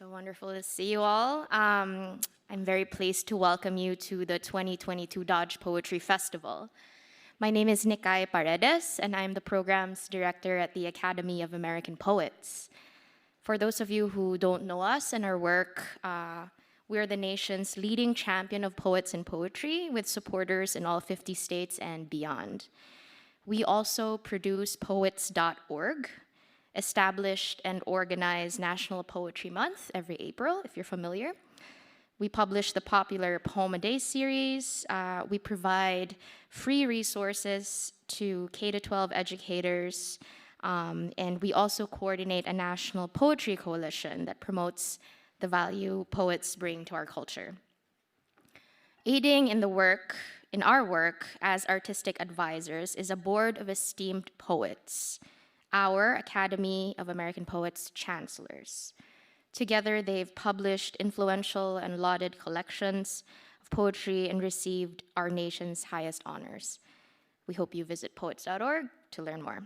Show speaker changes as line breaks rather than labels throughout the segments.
So wonderful to see you all. I'm very pleased to welcome you to the 2022 Dodge Poetry Festival. My name is Nikay Paredes, and I'm the program's director at the Academy of American Poets. For those of you who don't know us and our work, we're the nation's leading champion of poets and poetry with supporters in all 50 states and beyond. We also produce poets.org, established and organized National Poetry Month every April, if you're familiar. We publish the popular Poem a Day series. We provide free resources to K-12 educators, and we also coordinate a national poetry coalition that promotes the value poets bring to our culture. Aiding in our work as artistic advisors is a board of esteemed poets, our Academy of American Poets chancellors. Together, they've published influential and lauded collections of poetry and received our nation's highest honors. We hope you visit poets.org to learn more.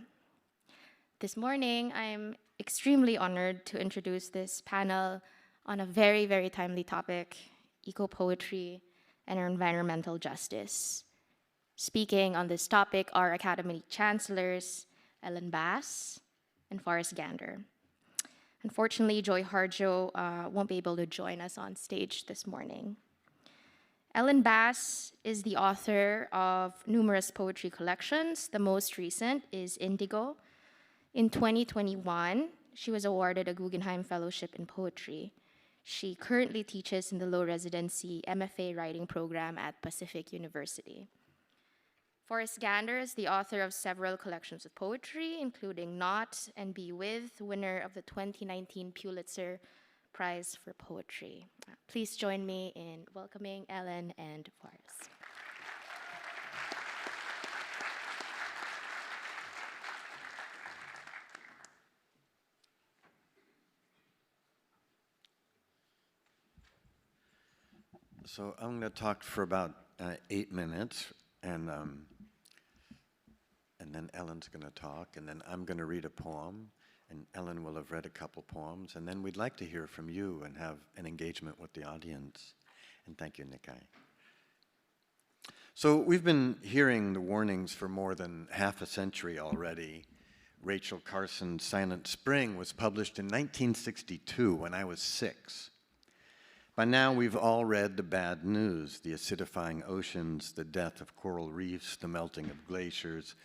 This morning, I'm extremely honored to introduce this panel on a very, very timely topic, eco-poetry and environmental justice. Speaking on this topic are Academy chancellors Ellen Bass and Forrest Gander. Unfortunately, Joy Harjo won't be able to join us on stage this morning. Ellen Bass is the author of numerous poetry collections. The most recent is Indigo. In 2021, she was awarded a Guggenheim Fellowship in Poetry. She currently teaches in the low residency MFA writing program at Pacific University. Forrest Gander is the author of several collections of poetry, including Not and Be With, winner of the 2019 Pulitzer Prize for Poetry. Please join me in welcoming Ellen and Forrest.
So I'm going to talk for about 8 minutes, and then Ellen's going to talk, and then I'm going to read a poem, and Ellen will have read a couple poems, and then we'd like to hear from you and have an engagement with the audience. And thank you, Nikay. So we've been hearing the warnings for more than half a century already. Rachel Carson's Silent Spring was published in 1962 when I was 6. By now, we've all read the bad news, the acidifying oceans, the death of coral reefs, the melting of glaciers,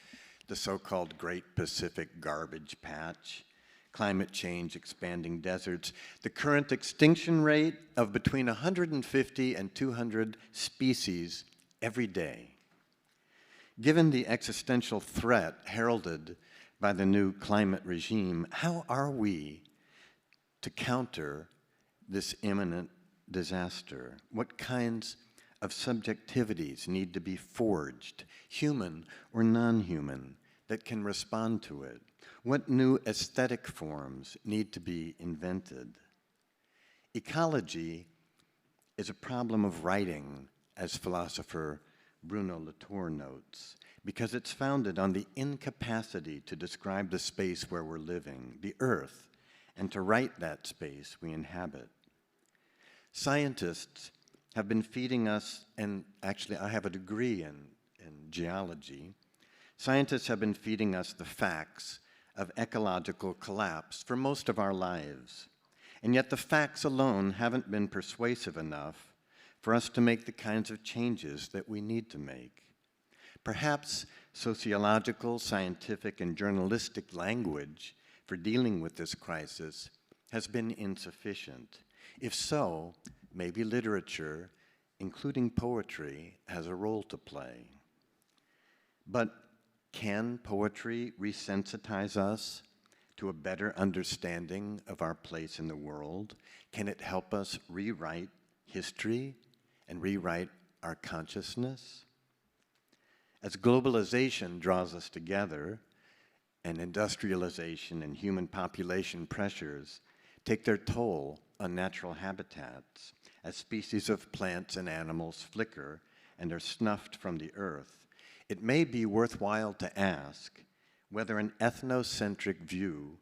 the so-called Great Pacific Garbage Patch, climate change, expanding deserts, the current extinction rate of between 150 and 200 species every day. Given the existential threat heralded by the new climate regime, how are we to counter this imminent disaster? What kinds of subjectivities need to be forged, human or non-human, that can respond to it? What new aesthetic forms need to be invented? Ecology is a problem of writing, as philosopher Bruno Latour notes, because it's founded on the incapacity to describe the space where we're living, the Earth, and to write that space we inhabit. Scientists have been feeding us, and actually I have a degree in geology. Scientists have been feeding us the facts of ecological collapse for most of our lives. And yet the facts alone haven't been persuasive enough for us to make the kinds of changes that we need to make. Perhaps sociological, scientific, and journalistic language for dealing with this crisis has been insufficient. If so, maybe literature, including poetry, has a role to play. But can poetry resensitize us to a better understanding of our place in the world? Can it help us rewrite history and rewrite our consciousness? As globalization draws us together, and industrialization and human population pressures take their toll on natural habitats, as species of plants and animals flicker and are snuffed from the earth, it may be worthwhile to ask whether an ethnocentric view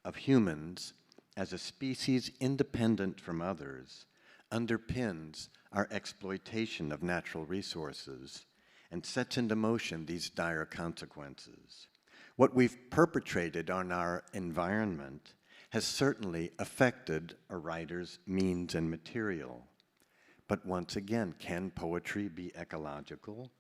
of humans as a species independent from others, underpins our exploitation of natural resources and sets into motion these dire consequences. What we've perpetrated on our environment has certainly affected a writer's means and material. But once again, can poetry be ecological?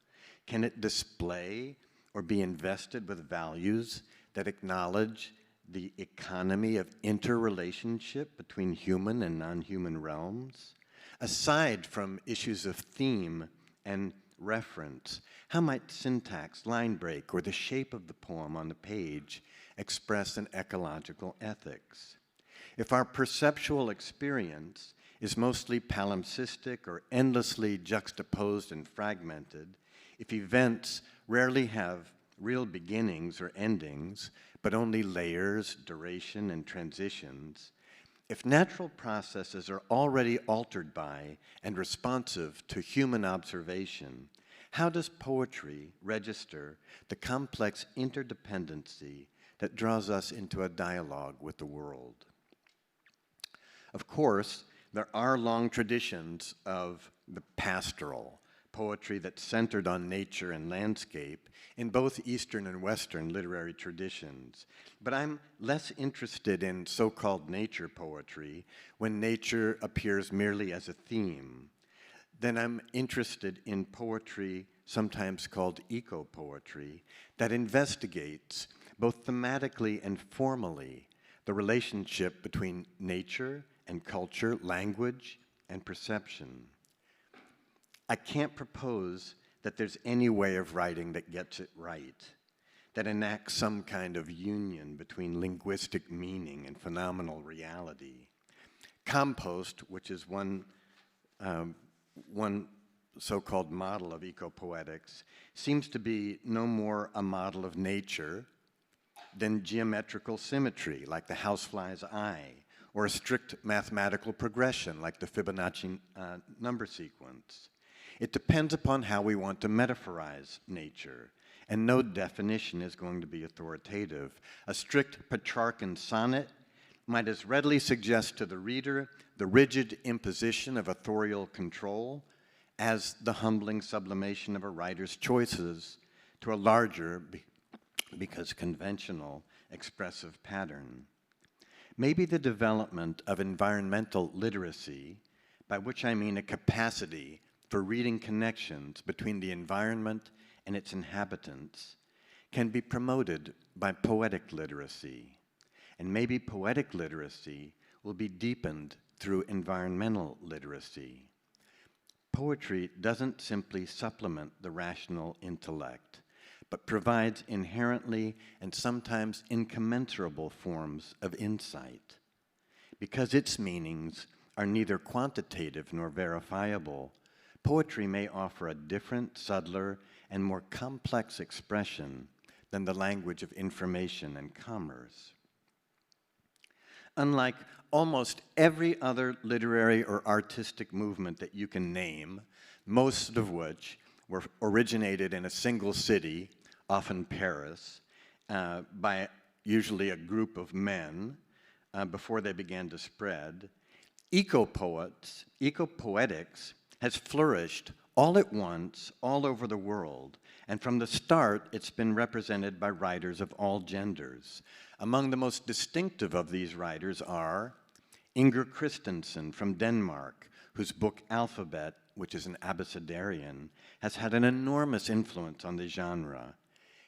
Can it display or be invested with values that acknowledge the economy of interrelationship between human and non-human realms? Aside from issues of theme and reference, how might syntax, line break, or the shape of the poem on the page express an ecological ethics? If our perceptual experience is mostly palimpsestic or endlessly juxtaposed and fragmented, if events rarely have real beginnings or endings, but only layers, duration, and transitions, if natural processes are already altered by and responsive to human observation, how does poetry register the complex interdependency that draws us into a dialogue with the world? Of course, there are long traditions of the pastoral, poetry that's centered on nature and landscape in both Eastern and Western literary traditions. But I'm less interested in so-called nature poetry when nature appears merely as a theme. Then I'm interested in poetry, sometimes called eco-poetry, that investigates, both thematically and formally, the relationship between nature and culture, language, and perception. I can't propose that there's any way of writing that gets it right, that enacts some kind of union between linguistic meaning and phenomenal reality. Compost, which is one so-called model of ecopoetics, seems to be no more a model of nature than geometrical symmetry, like the housefly's eye, or a strict mathematical progression, like the Fibonacci number sequence. It depends upon how we want to metaphorize nature, and no definition is going to be authoritative. A strict Petrarchan sonnet might as readily suggest to the reader the rigid imposition of authorial control as the humbling sublimation of a writer's choices to a larger, because conventional, expressive pattern. Maybe the development of environmental literacy, by which I mean a capacity for reading connections between the environment and its inhabitants, can be promoted by poetic literacy. And maybe poetic literacy will be deepened through environmental literacy. Poetry doesn't simply supplement the rational intellect, but provides inherently and sometimes incommensurable forms of insight. Because its meanings are neither quantitative nor verifiable, poetry may offer a different, subtler, and more complex expression than the language of information and commerce. Unlike almost every other literary or artistic movement that you can name, most of which were originated in a single city, often Paris, by usually a group of men before they began to spread, ecopoetics has flourished all at once, all over the world. And from the start, it's been represented by writers of all genders. Among the most distinctive of these writers are Inger Christensen from Denmark, whose book Alphabet, which is an abecedarian, has had an enormous influence on the genre.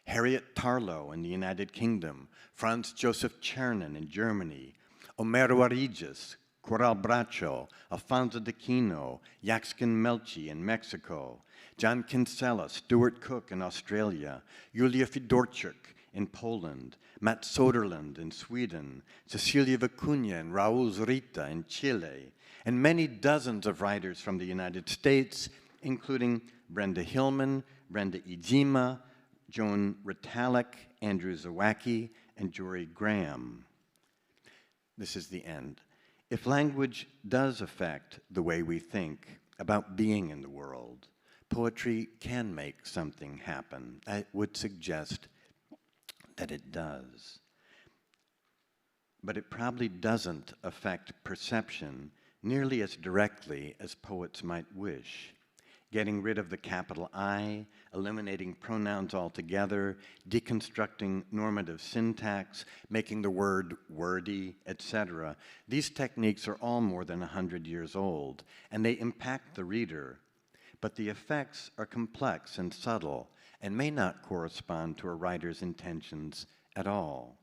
Harriet Tarlow in the United Kingdom, Franz Joseph Czernin in Germany, Homero Arigas, Corral Bracho, Alfonso de Quino, Yaxkin Melchi in Mexico, John Kinsella, Stuart Cook in Australia, Julia Fedorchuk in Poland, Matt Soderlund in Sweden, Cecilia Vicuña and Raúl Zurita in Chile, and many dozens of writers from the United States, including Brenda Hillman, Brenda Ijima, Joan Ritalik, Andrew Zawacki, and Jory Graham. This is the end. If language does affect the way we think about being in the world, poetry can make something happen. I would suggest that it does. but it probably doesn't affect perception nearly as directly as poets might wish. Getting rid of the capital I, eliminating pronouns altogether, deconstructing normative syntax, making the word wordy, etc. These techniques are all more than 100 years old, and they impact the reader, but the effects are complex and subtle and may not correspond to a writer's intentions at all.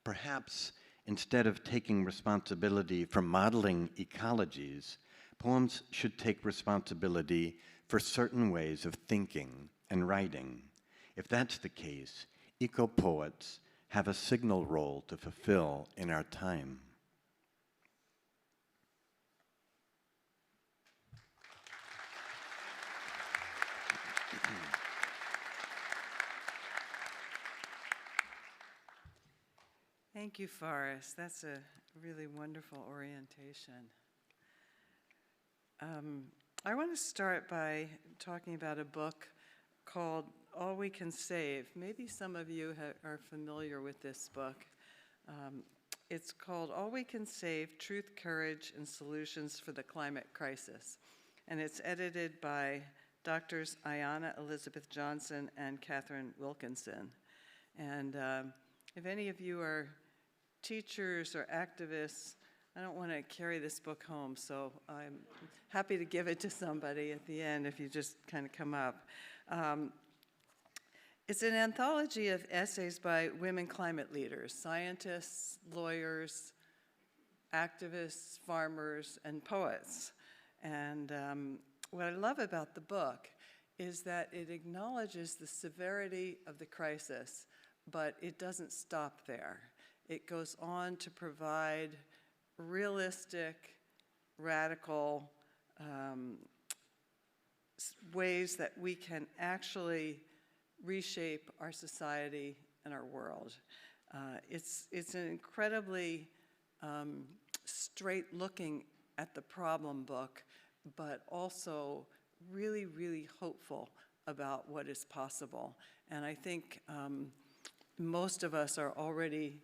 Perhaps instead of taking responsibility for modeling ecologies, poems should take responsibility for certain ways of thinking and writing. If that's the case, eco-poets have a signal role to fulfill in our time.
Thank you, Forrest. That's a really wonderful orientation. I want to start by talking about a book called All We Can Save. Maybe some of you are familiar with this book. It's called All We Can Save, Truth, Courage, and Solutions for the Climate Crisis. And it's edited by Drs. Ayanna Elizabeth Johnson and Catherine Wilkinson. And if any of you are teachers or activists, I don't want to carry this book home, so I'm happy to give it to somebody at the end if you just kind of come up. It's an anthology of essays by women climate leaders, scientists, lawyers, activists, farmers, and poets. And what I love about the book is that it acknowledges the severity of the crisis, but it doesn't stop there. It goes on to provide realistic, radical ways that we can actually reshape our society and our world. It's an incredibly straight looking at the problem book, but also really, really hopeful about what is possible. And I think most of us are already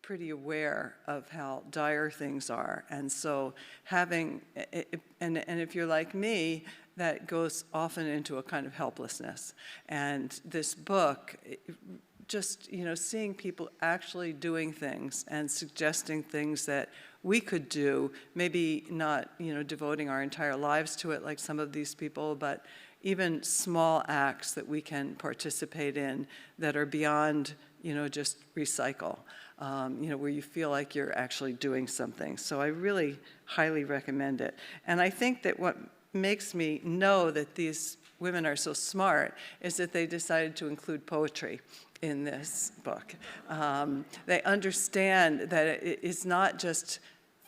pretty aware of how dire things are. And so having, and if you're like me, that goes often into a kind of helplessness. And this book, just, seeing people actually doing things and suggesting things that we could do, maybe not, devoting our entire lives to it like some of these people, but even small acts that we can participate in that are beyond, just recycle. Where you feel like you're actually doing something. So I really highly recommend it. And I think that what makes me know that these women are so smart is that they decided to include poetry in this book. They understand that it's not just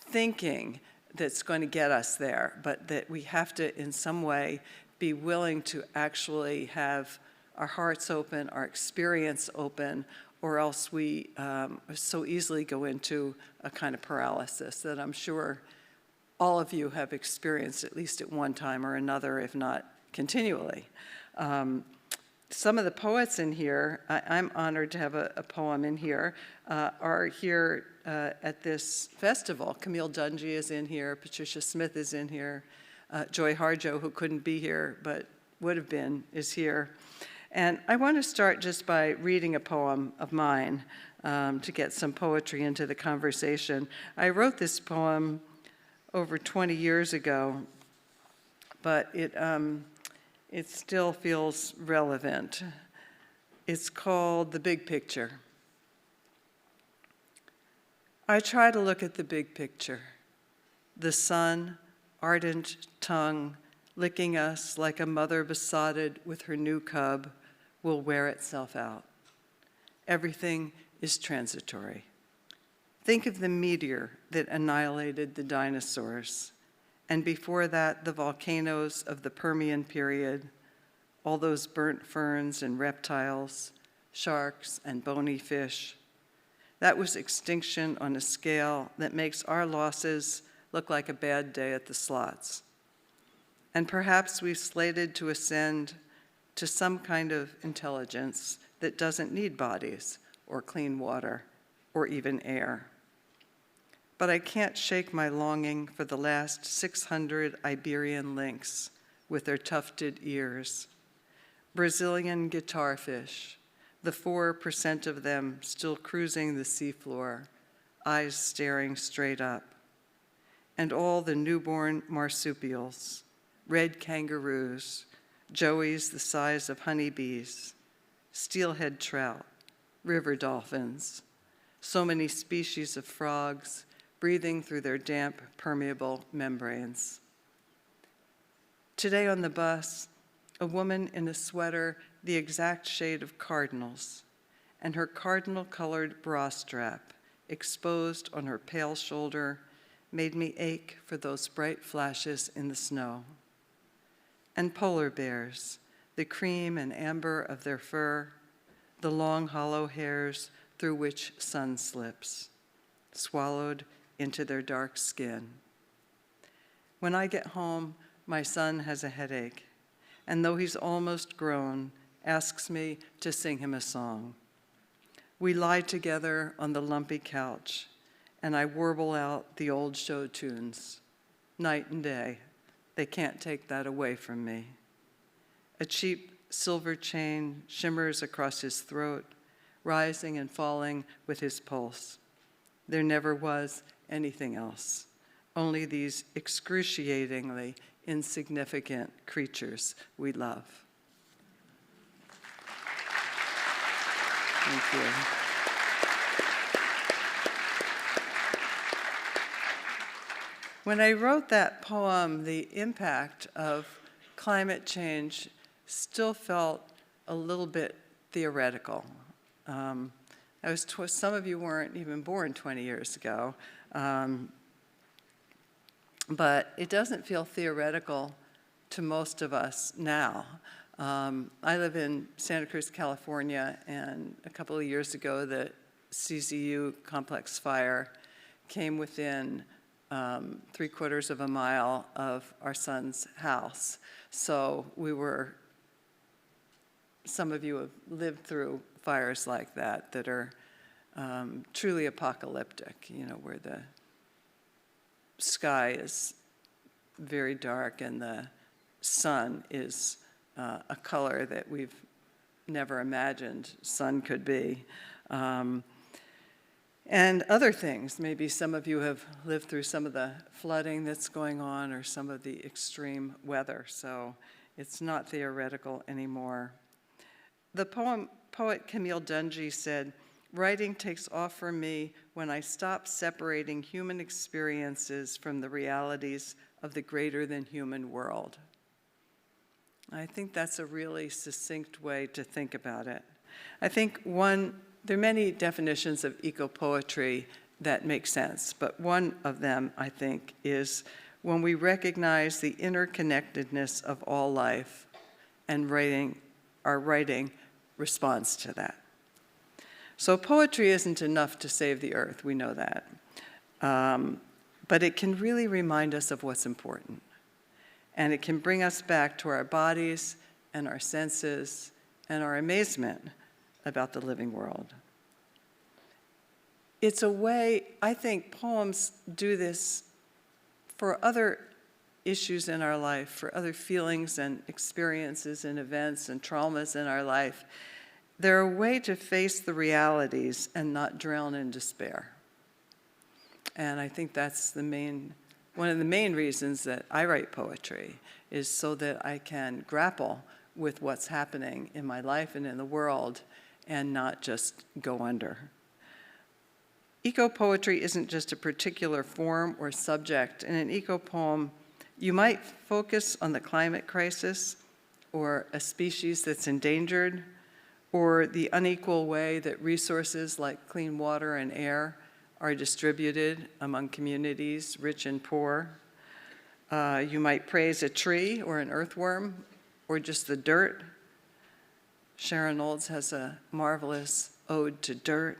thinking that's going to get us there, but that we have to, in some way, be willing to actually have our hearts open, our experience open, or else we so easily go into a kind of paralysis that I'm sure all of you have experienced at least at one time or another, if not continually. Some of the poets in here, I'm honored to have a poem in here, are here at this festival. Camille Dungy is in here, Patricia Smith is in here, Joy Harjo, who couldn't be here but would have been, is here. And I want to start just by reading a poem of mine to get some poetry into the conversation. I wrote this poem over 20 years ago, but it still feels relevant. It's called The Big Picture. I try to look at the big picture, the sun, ardent tongue, licking us like a mother besotted with her new cub will wear itself out. Everything is transitory. Think of the meteor that annihilated the dinosaurs, and before that, the volcanoes of the Permian period, all those burnt ferns and reptiles, sharks and bony fish. That was extinction on a scale that makes our losses look like a bad day at the slots. And perhaps we've slated to ascend to some kind of intelligence that doesn't need bodies or clean water or even air. but I can't shake my longing for the last 600 Iberian lynx with their tufted ears, Brazilian guitarfish, the 4% of them still cruising the seafloor, eyes staring straight up, and all the newborn marsupials, red kangaroos, joeys the size of honeybees, steelhead trout, river dolphins, so many species of frogs breathing through their damp, permeable membranes. Today on the bus, a woman in a sweater the exact shade of cardinals, and her cardinal-colored bra strap exposed on her pale shoulder made me ache for those bright flashes in the snow. And polar bears, the cream and amber of their fur, the long hollow hairs through which sun slips, swallowed into their dark skin. When I get home, my son has a headache, and though he's almost grown, asks me to sing him a song. We lie together on the lumpy couch, and I warble out the old show tunes. Night and day, they can't take that away from me. A cheap silver chain shimmers across his throat, rising and falling with his pulse. There never was anything else, only these excruciatingly insignificant creatures we love. Thank you. When I wrote that poem, the impact of climate change still felt a little bit theoretical. Some of you weren't even born 20 years ago, but it doesn't feel theoretical to most of us now. I live in Santa Cruz, California, and a couple of years ago, the CZU complex fire came within 3/4 of a mile of our son's house. So some of you have lived through fires like that are truly apocalyptic, where the sky is very dark and the sun is a color that we've never imagined sun could be. And other things, maybe some of you have lived through some of the flooding that's going on or some of the extreme weather, so it's not theoretical anymore. The poet Camille Dungy said, "Writing takes off from me when I stop separating human experiences from the realities of the greater than human world." I think that's a really succinct way to think about it. I think there are many definitions of eco-poetry that make sense, but one of them, I think, is when we recognize the interconnectedness of all life and our writing responds to that. So poetry isn't enough to save the earth, we know that. But it can really remind us of what's important. And it can bring us back to our bodies and our senses and our amazement about the living world. It's a way, I think poems do this for other issues in our life, for other feelings and experiences and events and traumas in our life. They're a way to face the realities and not drown in despair. And I think that's one of the main reasons that I write poetry, is so that I can grapple with what's happening in my life and in the world and not just go under. Eco-poetry isn't just a particular form or subject. In an eco-poem, you might focus on the climate crisis or a species that's endangered or the unequal way that resources like clean water and air are distributed among communities, rich and poor. You might praise a tree or an earthworm or just the dirt. Sharon Olds has a marvelous ode to dirt.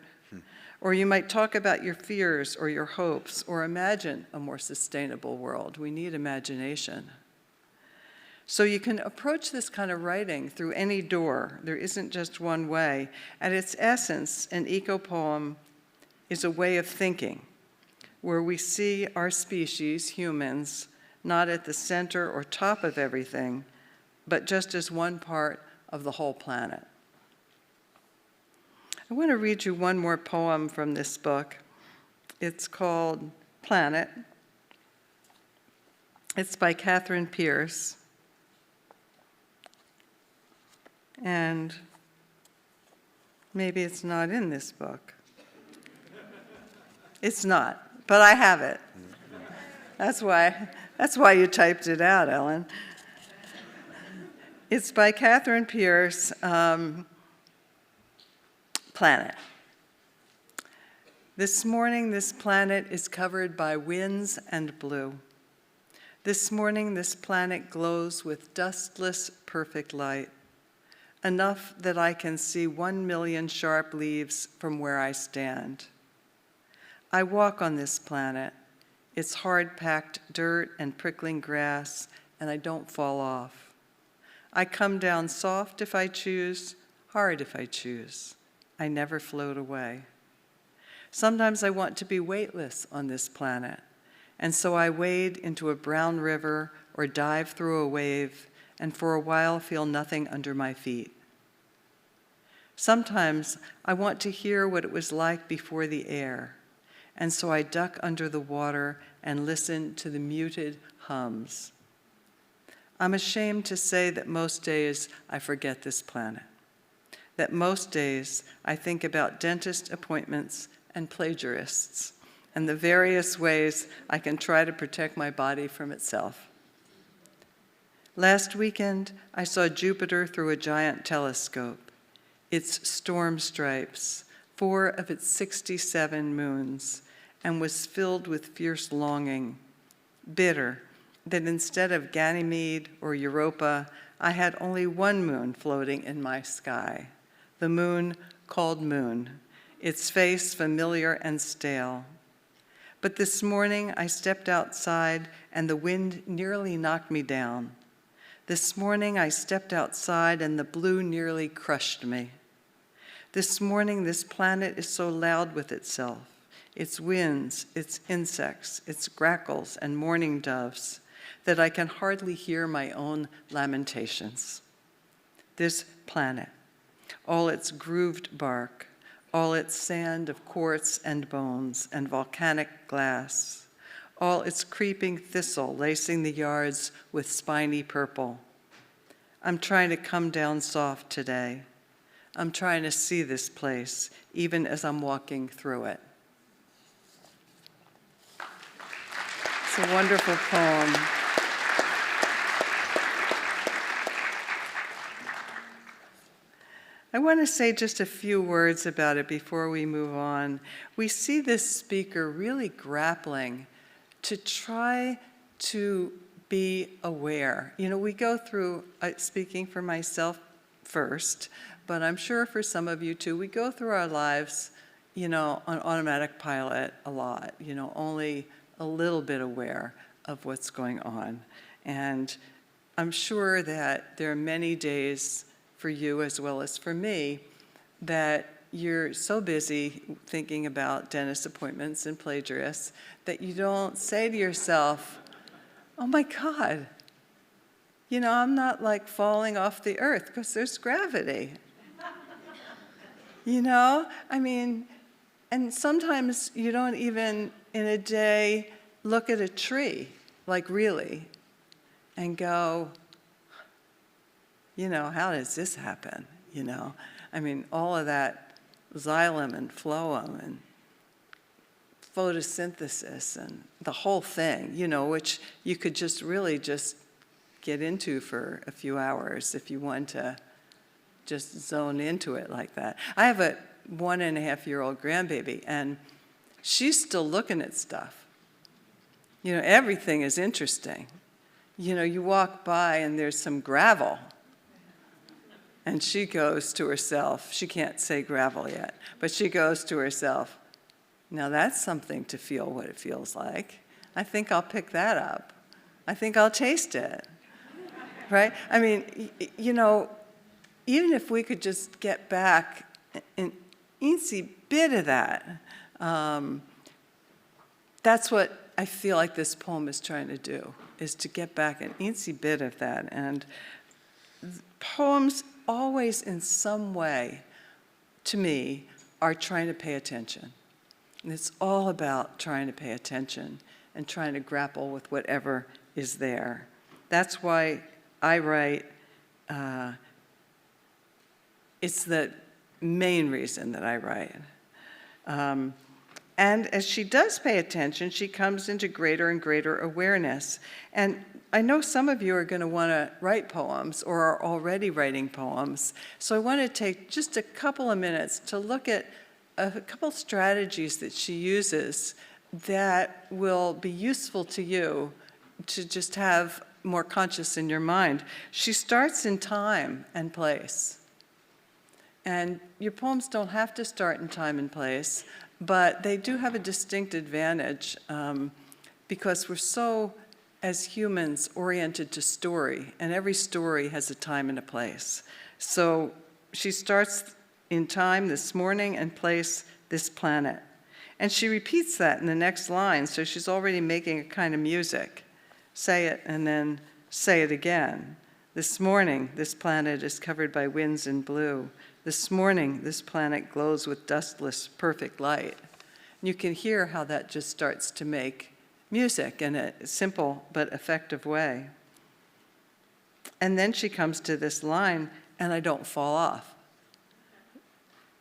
Or you might talk about your fears or your hopes or imagine a more sustainable world. We need imagination. So you can approach this kind of writing through any door. There isn't just one way. At its essence, an eco-poem is a way of thinking, where we see our species, humans, not at the center or top of everything, but just as one part of the whole planet. I want to read you one more poem from this book. It's called Planet. It's by Catherine Pierce. And maybe it's not in this book. It's not, but I have it. That's why you typed it out, Ellen. It's by Catherine Pierce, Planet. This morning, this planet is covered by winds and blue. This morning, this planet glows with dustless, perfect light, enough that I can see 1 million sharp leaves from where I stand. I walk on this planet. It's hard-packed dirt and prickling grass, and I don't fall off. I come down soft if I choose, hard if I choose. I never float away. Sometimes I want to be weightless on this planet, and so I wade into a brown river or dive through a wave, and for a while feel nothing under my feet. Sometimes I want to hear what it was like before the air, and so I duck under the water and listen to the muted hums. I'm ashamed to say that most days I forget this planet, that most days I think about dentist appointments and plagiarists, and the various ways I can try to protect my body from itself. Last weekend, I saw Jupiter through a giant telescope, its storm stripes, 4 of its 67 moons, and was filled with fierce longing, bitter that instead of Ganymede or Europa, I had only one moon floating in my sky, the moon called Moon, its face familiar and stale. But this morning I stepped outside and the wind nearly knocked me down. This morning I stepped outside and the blue nearly crushed me. This morning this planet is so loud with itself, its winds, its insects, its grackles and mourning doves, that I can hardly hear my own lamentations. This planet, all its grooved bark, all its sand of quartz and bones and volcanic glass, all its creeping thistle lacing the yards with spiny purple. I'm trying to come down soft today. I'm trying to see this place, even as I'm walking through it. It's a wonderful poem. I want to say just a few words about it before we move on. We see this speaker really grappling to try to be aware. You know, we go through, speaking for myself first, but I'm sure for some of you too, we go through our lives, you know, on automatic pilot a lot, you know, only a little bit aware of what's going on. And I'm sure that there are many days for you as well as for me that you're so busy thinking about dentist appointments and plagiarists that you don't say to yourself, oh my God, you know, I'm not like falling off the earth because there's gravity. You know, I mean, and sometimes you don't even in a day look at a tree, like really, and go, you know, how does this happen? You know, I mean, all of that xylem and phloem and photosynthesis and the whole thing, you know, which you could just really just get into for a few hours if you want to just zone into it like that. I have a 1.5-year-old grandbaby, and she's still looking at stuff. You know, everything is interesting. You know, you walk by and there's some gravel, and she goes to herself, she can't say gravel yet, but she goes to herself, now that's something to feel what it feels like. I think I'll pick that up. I think I'll taste it, right? I mean, you know, even if we could just get back an eensy bit of that, that's what I feel like this poem is trying to do, is to get back an eensy bit of that. And poems always in some way, to me, are trying to pay attention. And it's all about trying to pay attention and trying to grapple with whatever is there. That's why I write. It's the main reason that I write. And as she does pay attention, she comes into greater and greater awareness. And I know some of you are going to want to write poems or are already writing poems. So I want to take just a couple of minutes to look at a couple strategies that she uses that will be useful to you to just have more conscious in your mind. She starts in time and place. And your poems don't have to start in time and place, but they do have a distinct advantage because we're so, as humans, oriented to story, and every story has a time and a place. So she starts in time, this morning, and place, this planet. And she repeats that in the next line, so she's already making a kind of music. Say it and then say it again. This morning, this planet is covered by winds in blue. This morning, this planet glows with dustless, perfect light. And you can hear how that just starts to make music in a simple but effective way. And then she comes to this line, and I don't fall off.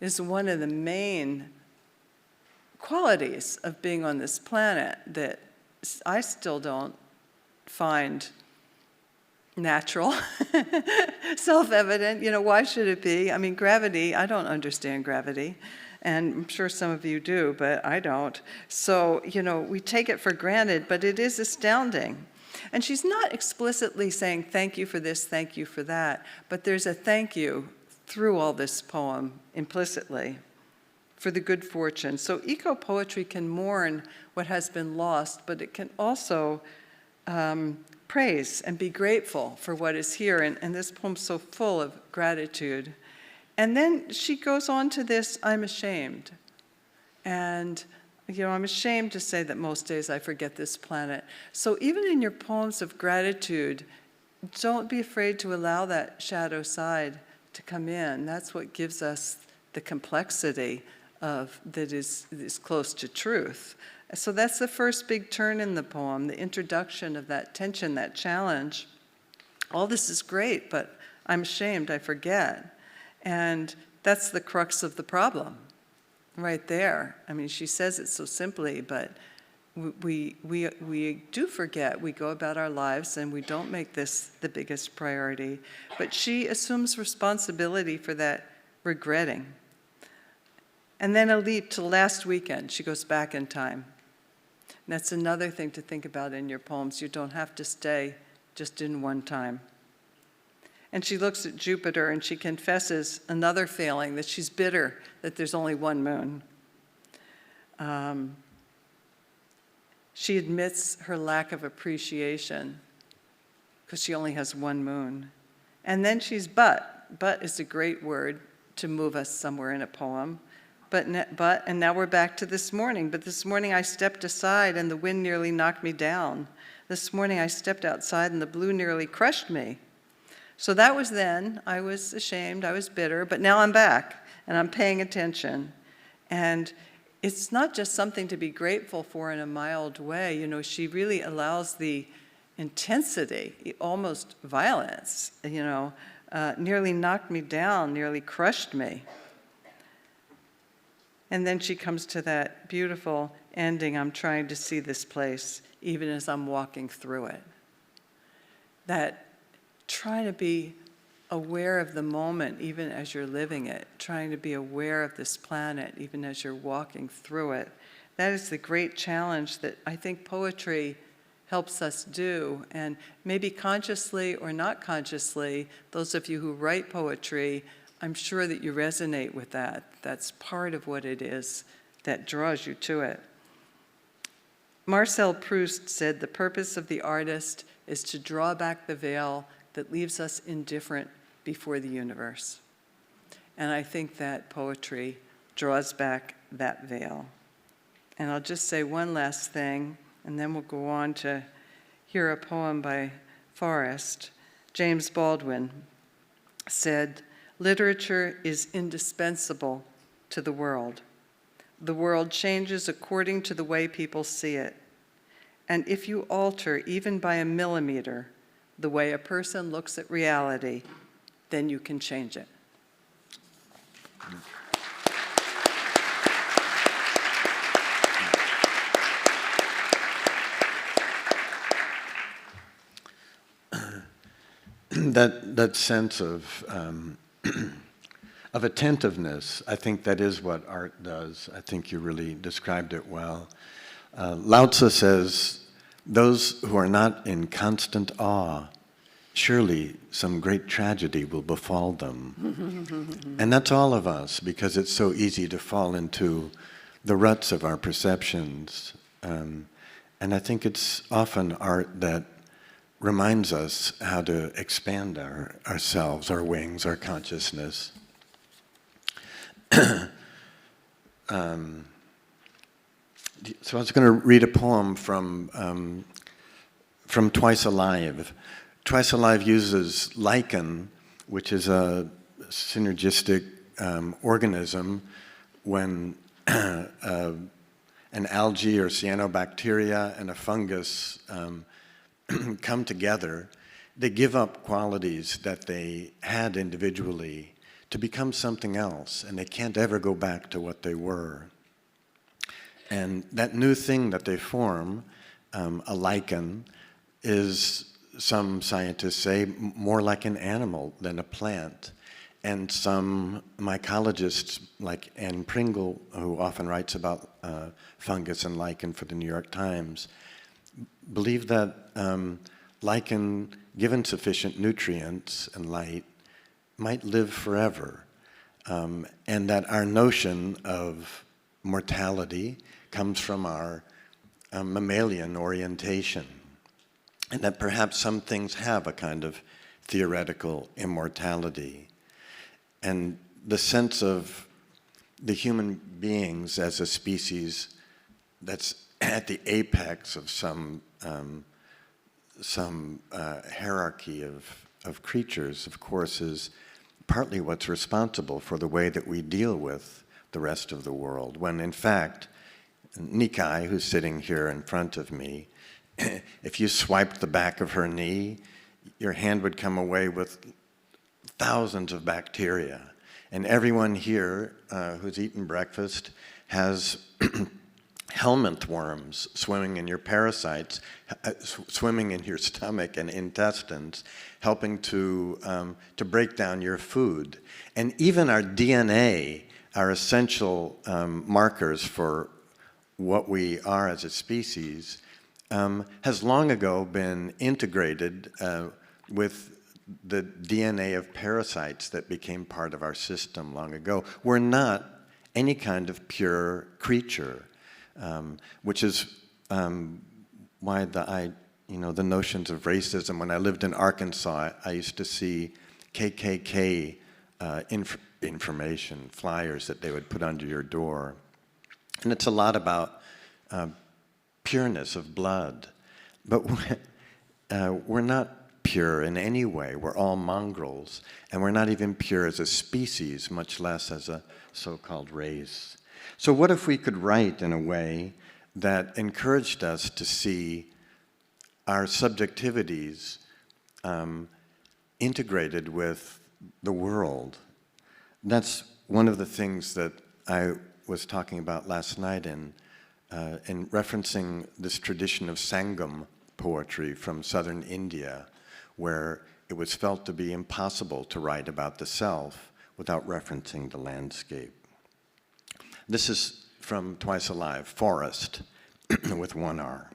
It's one of the main qualities of being on this planet that I still don't find natural, self-evident. You know, why should it be? I mean, gravity, I don't understand gravity, and I'm sure some of you do, but I don't. So, you know, we take it for granted, but it is astounding. And she's not explicitly saying thank you for this, thank you for that, but there's a thank you through all this poem implicitly for the good fortune. So eco-poetry can mourn what has been lost, but it can also praise and be grateful for what is here. And this poem's so full of gratitude. And then she goes on to this, I'm ashamed. And, you know, I'm ashamed to say that most days I forget this planet. So even in your poems of gratitude, don't be afraid to allow that shadow side to come in. That's what gives us the complexity of that is close to truth. So that's the first big turn in the poem, the introduction of that tension, that challenge. All this is great, but I'm ashamed, I forget. And that's the crux of the problem right there. I mean, she says it so simply, but we do forget. We go about our lives and we don't make this the biggest priority. But she assumes responsibility for that regretting. And then a leap to last weekend. She goes back in time. And that's another thing to think about in your poems. You don't have to stay just in one time. And she looks at Jupiter and she confesses another failing, that she's bitter that there's only one moon. She admits her lack of appreciation because she only has one moon. And then she's but. But is a great word to move us somewhere in a poem. And now we're back to this morning. But this morning I stepped aside and the wind nearly knocked me down. This morning I stepped outside and the blue nearly crushed me. So that was then. I was ashamed, I was bitter, but now I'm back and I'm paying attention. And it's not just something to be grateful for in a mild way. You know, she really allows the intensity, almost violence, you know, nearly knocked me down, nearly crushed me. And then she comes to that beautiful ending, I'm trying to see this place even as I'm walking through it. That trying to be aware of the moment even as you're living it, trying to be aware of this planet even as you're walking through it. That is the great challenge that I think poetry helps us do. And maybe consciously or not consciously, those of you who write poetry, I'm sure that you resonate with that. That's part of what it is that draws you to it. Marcel Proust said, the purpose of the artist is to draw back the veil that leaves us indifferent before the universe. And I think that poetry draws back that veil. And I'll just say one last thing, and then we'll go on to hear a poem by Forrest. James Baldwin said, "Literature is indispensable to the world. The world changes according to the way people see it. And if you alter, even by a millimeter, the way a person looks at reality, then you can change it."
That sense of of attentiveness, I think that is what art does. I think you really described it well. Lao Tzu says, "Those who are not in constant awe, surely some great tragedy will befall them." And that's all of us, because it's so easy to fall into the ruts of our perceptions. And I think it's often art that reminds us how to expand ourselves, our wings, our consciousness. So I was going to read a poem from Twice Alive. Twice Alive uses lichen, which is a synergistic organism when an algae or cyanobacteria and a fungus come together. They give up qualities that they had individually to become something else, and they can't ever go back to what they were. And that new thing that they form, a lichen, is, some scientists say, more like an animal than a plant. And some mycologists, like Anne Pringle, who often writes about fungus and lichen for the New York Times, believe that lichen, given sufficient nutrients and light, might live forever. And that our notion of mortality comes from our mammalian orientation. And that perhaps some things have a kind of theoretical immortality. And the sense of the human beings as a species that's at the apex of some hierarchy of creatures, of course, is partly what's responsible for the way that we deal with the rest of the world, when in fact, Nikai, who's sitting here in front of me, if you swiped the back of her knee, your hand would come away with thousands of bacteria. And everyone here who's eaten breakfast has helminth worms swimming in your parasites, swimming in your stomach and intestines, helping to break down your food. And even our DNA, our essential markers for what we are as a species, has long ago been integrated with the DNA of parasites that became part of our system long ago. We're not any kind of pure creature, which is why the notions of racism. When I lived in Arkansas, I used to see KKK information, flyers that they would put under your door. And it's a lot about pureness of blood. But we're not pure in any way. We're all mongrels, and we're not even pure as a species, much less as a so-called race. So what if we could write in a way that encouraged us to see our subjectivities integrated with the world? That's one of the things that I was talking about last night in referencing this tradition of Sangam poetry from southern India, where it was felt to be impossible to write about the self without referencing the landscape. This is from Twice Alive, Forest, with one R.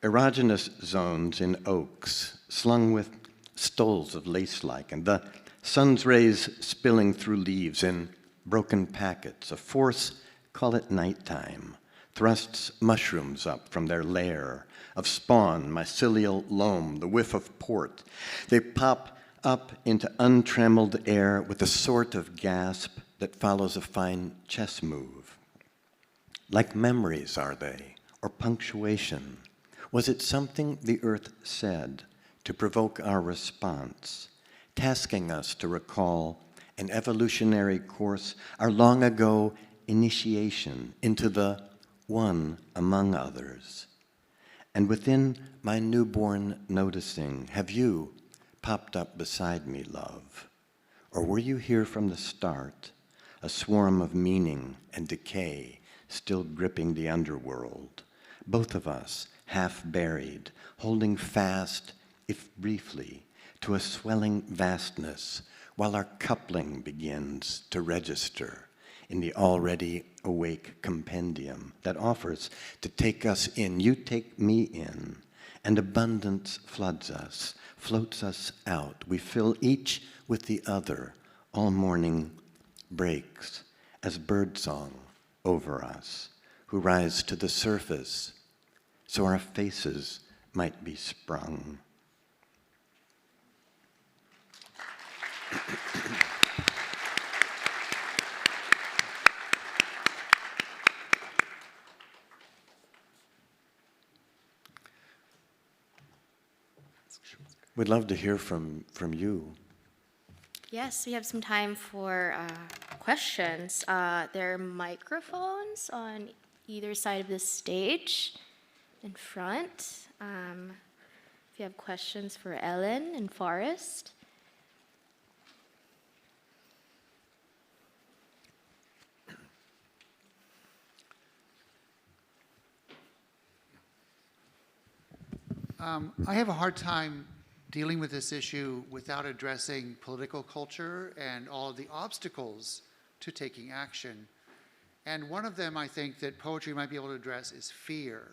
Erogenous zones in oaks, slung with stoles of lace lichen, the sun's rays spilling through leaves in broken packets. A force, call it nighttime, thrusts mushrooms up from their lair of spawn, mycelial loam, the whiff of port. They pop up into untrammeled air with a sort of gasp, that follows a fine chess move? Like memories, are they, or punctuation? Was it something the earth said to provoke our response, tasking us to recall an evolutionary course, our long ago initiation into the one among others? And within my newborn noticing, have you popped up beside me, love? Or were you here from the start, a swarm of meaning and decay still gripping the underworld? Both of us half buried, holding fast, if briefly, to a swelling vastness, while our coupling begins to register in the already awake compendium that offers to take us in. You take me in, and abundance floods us, floats us out. We fill each with the other. All morning breaks as birdsong over us, who rise to the surface so our faces might be sprung. We'd love to hear from you.
Yes, we have some time for questions. There are microphones on either side of the stage in front. If you have questions for Ellen and Forrest.
I have a hard time dealing with this issue without addressing political culture and all of the obstacles to taking action. And one of them I think that poetry might be able to address is fear.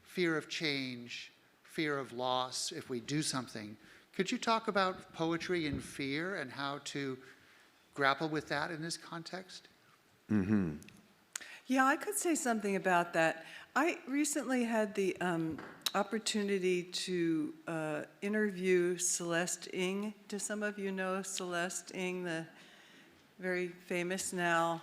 Fear of change, fear of loss if we do something. Could you talk about poetry and fear and how to grapple with that in this context?
Mm-hmm.
Yeah, I could say something about that. I recently had the opportunity to interview Celeste Ng. Do some of you know Celeste Ng, the very famous now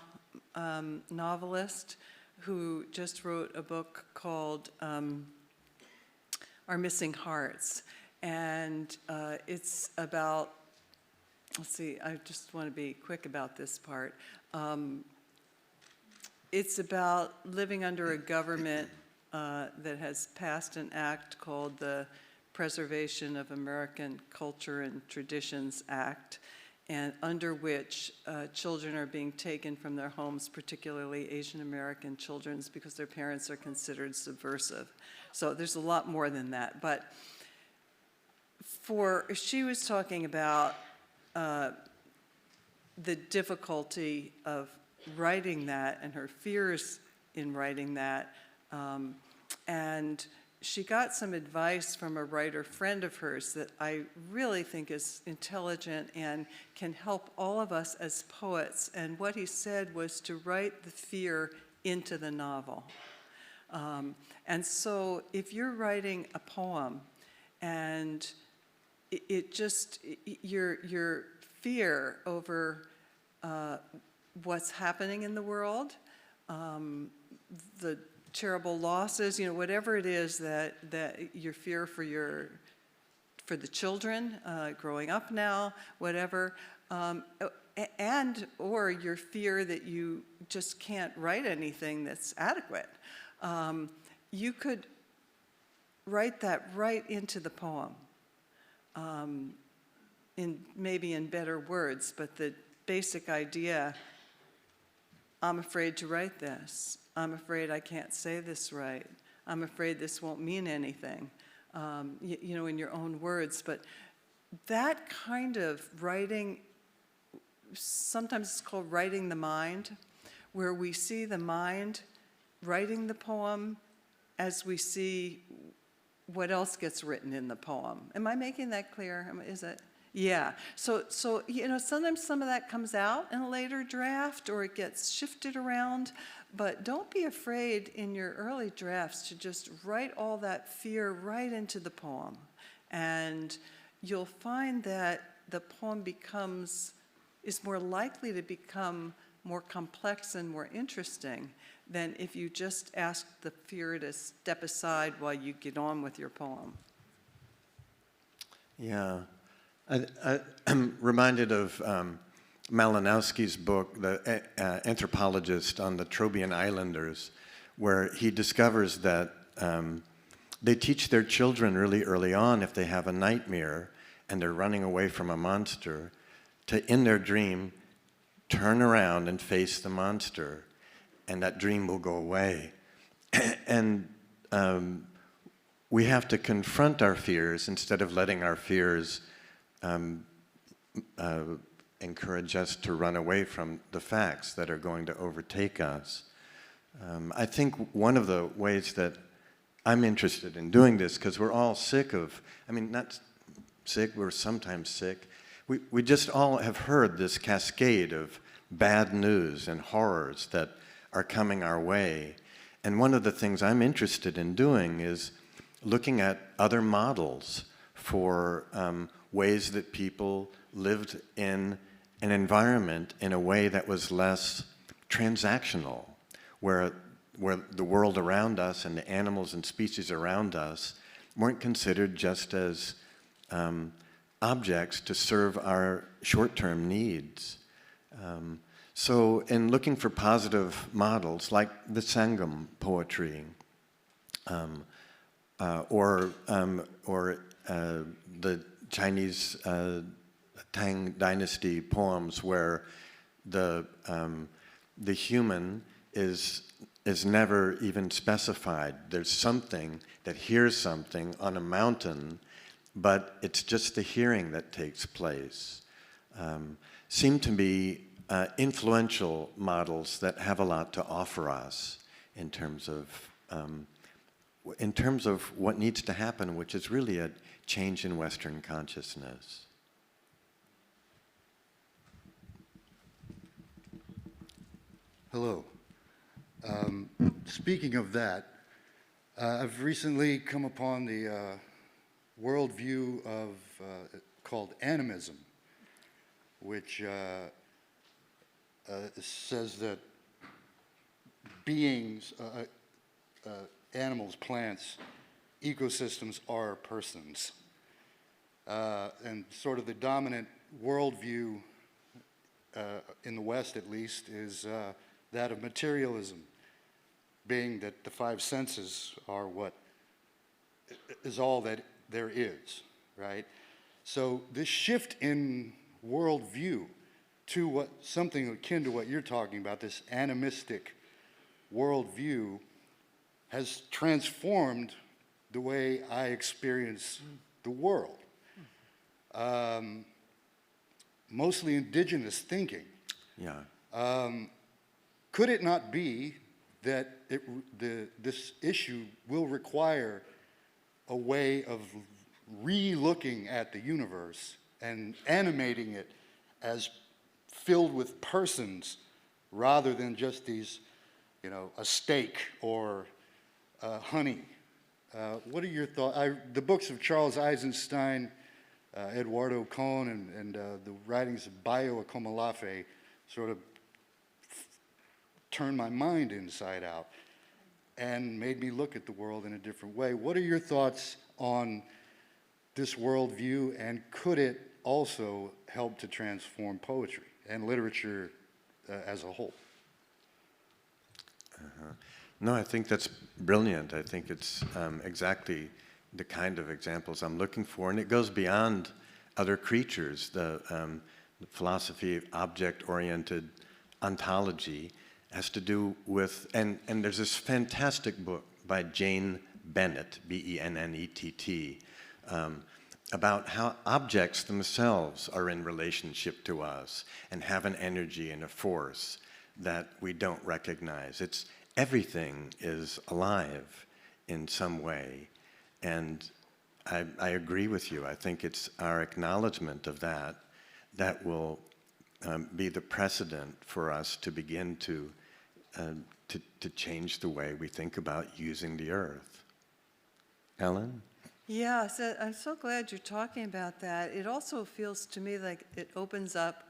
novelist who just wrote a book called Our Missing Hearts? And it's about, let's see, I just want to be quick about this part. It's about living under a government that has passed an act called the Preservation of American Culture and Traditions Act, and under which children are being taken from their homes, particularly Asian American children, because their parents are considered subversive. So there's a lot more than that. But she was talking about the difficulty of writing that and her fears in writing that. And she got some advice from a writer friend of hers that I really think is intelligent and can help all of us as poets. And what he said was to write the fear into the novel. And so if you're writing a poem and your fear over what's happening in the world, the terrible losses, whatever it is that your fear for the children growing up now, whatever, and or your fear that you just can't write anything that's adequate. You could write that right into the poem, maybe in better words, but the basic idea: I'm afraid to write this. I'm afraid I can't say this right. I'm afraid this won't mean anything, in your own words. But that kind of writing, sometimes it's called writing the mind, where we see the mind writing the poem as we see what else gets written in the poem. Am I making that clear? Is it? Yeah. So sometimes some of that comes out in a later draft or it gets shifted around, but don't be afraid in your early drafts to just write all that fear right into the poem. And you'll find that the poem becomes is more likely to become more complex and more interesting than if you just ask the fear to step aside while you get on with your poem.
Yeah. I'm reminded of Malinowski's book, The Anthropologist on the Trobriand Islanders, where he discovers that they teach their children really early on, if they have a nightmare and they're running away from a monster, to, in their dream, turn around and face the monster, and that dream will go away. And we have to confront our fears instead of letting our fears encourage us to run away from the facts that are going to overtake us. I think one of the ways that I'm interested in doing this, because we're all sick of, I mean, not sick, we're sometimes sick. We just all have heard this cascade of bad news and horrors that are coming our way. And one of the things I'm interested in doing is looking at other models for ways that people lived in an environment in a way that was less transactional, where the world around us and the animals and species around us weren't considered just as objects to serve our short-term needs. So in looking for positive models like the Sangam poetry, or the Chinese Tang Dynasty poems, where the human is never even specified. There's something that hears something on a mountain, but it's just the hearing that takes place. Seem to be influential models that have a lot to offer us in terms of what needs to happen, which is really a change in Western consciousness.
Hello. Speaking of that, I've recently come upon the worldview of called animism, which says that beings, animals, plants, ecosystems are persons. And sort of the dominant worldview in the West, at least, is that of materialism, being that the five senses are what is all that there is, right? So this shift in worldview to something akin to what you're talking about, this animistic worldview, has transformed the way I experience the world. Mostly indigenous thinking.
Yeah.
Could it not be that this issue will require a way of re-looking at the universe and animating it as filled with persons rather than just these, a steak or honey? What are your thoughts? The books of Charles Eisenstein, Eduardo Kohn, and the writings of Bayo Akomolafe sort of turned my mind inside out and made me look at the world in a different way. What are your thoughts on this worldview, and could it also help to transform poetry and literature as a whole?
No, I think that's brilliant. I think it's exactly the kind of examples I'm looking for, and it goes beyond other creatures. The philosophy of object-oriented ontology has to do with, and there's this fantastic book by Jane Bennett, B-E-N-N-E-T-T, about how objects themselves are in relationship to us and have an energy and a force that we don't recognize. Everything is alive in some way, and I agree with you. I think it's our acknowledgement of that will be the precedent for us to begin to change the way we think about using the earth. Ellen?
Yeah, so I'm so glad you're talking about that. It also feels to me like it opens up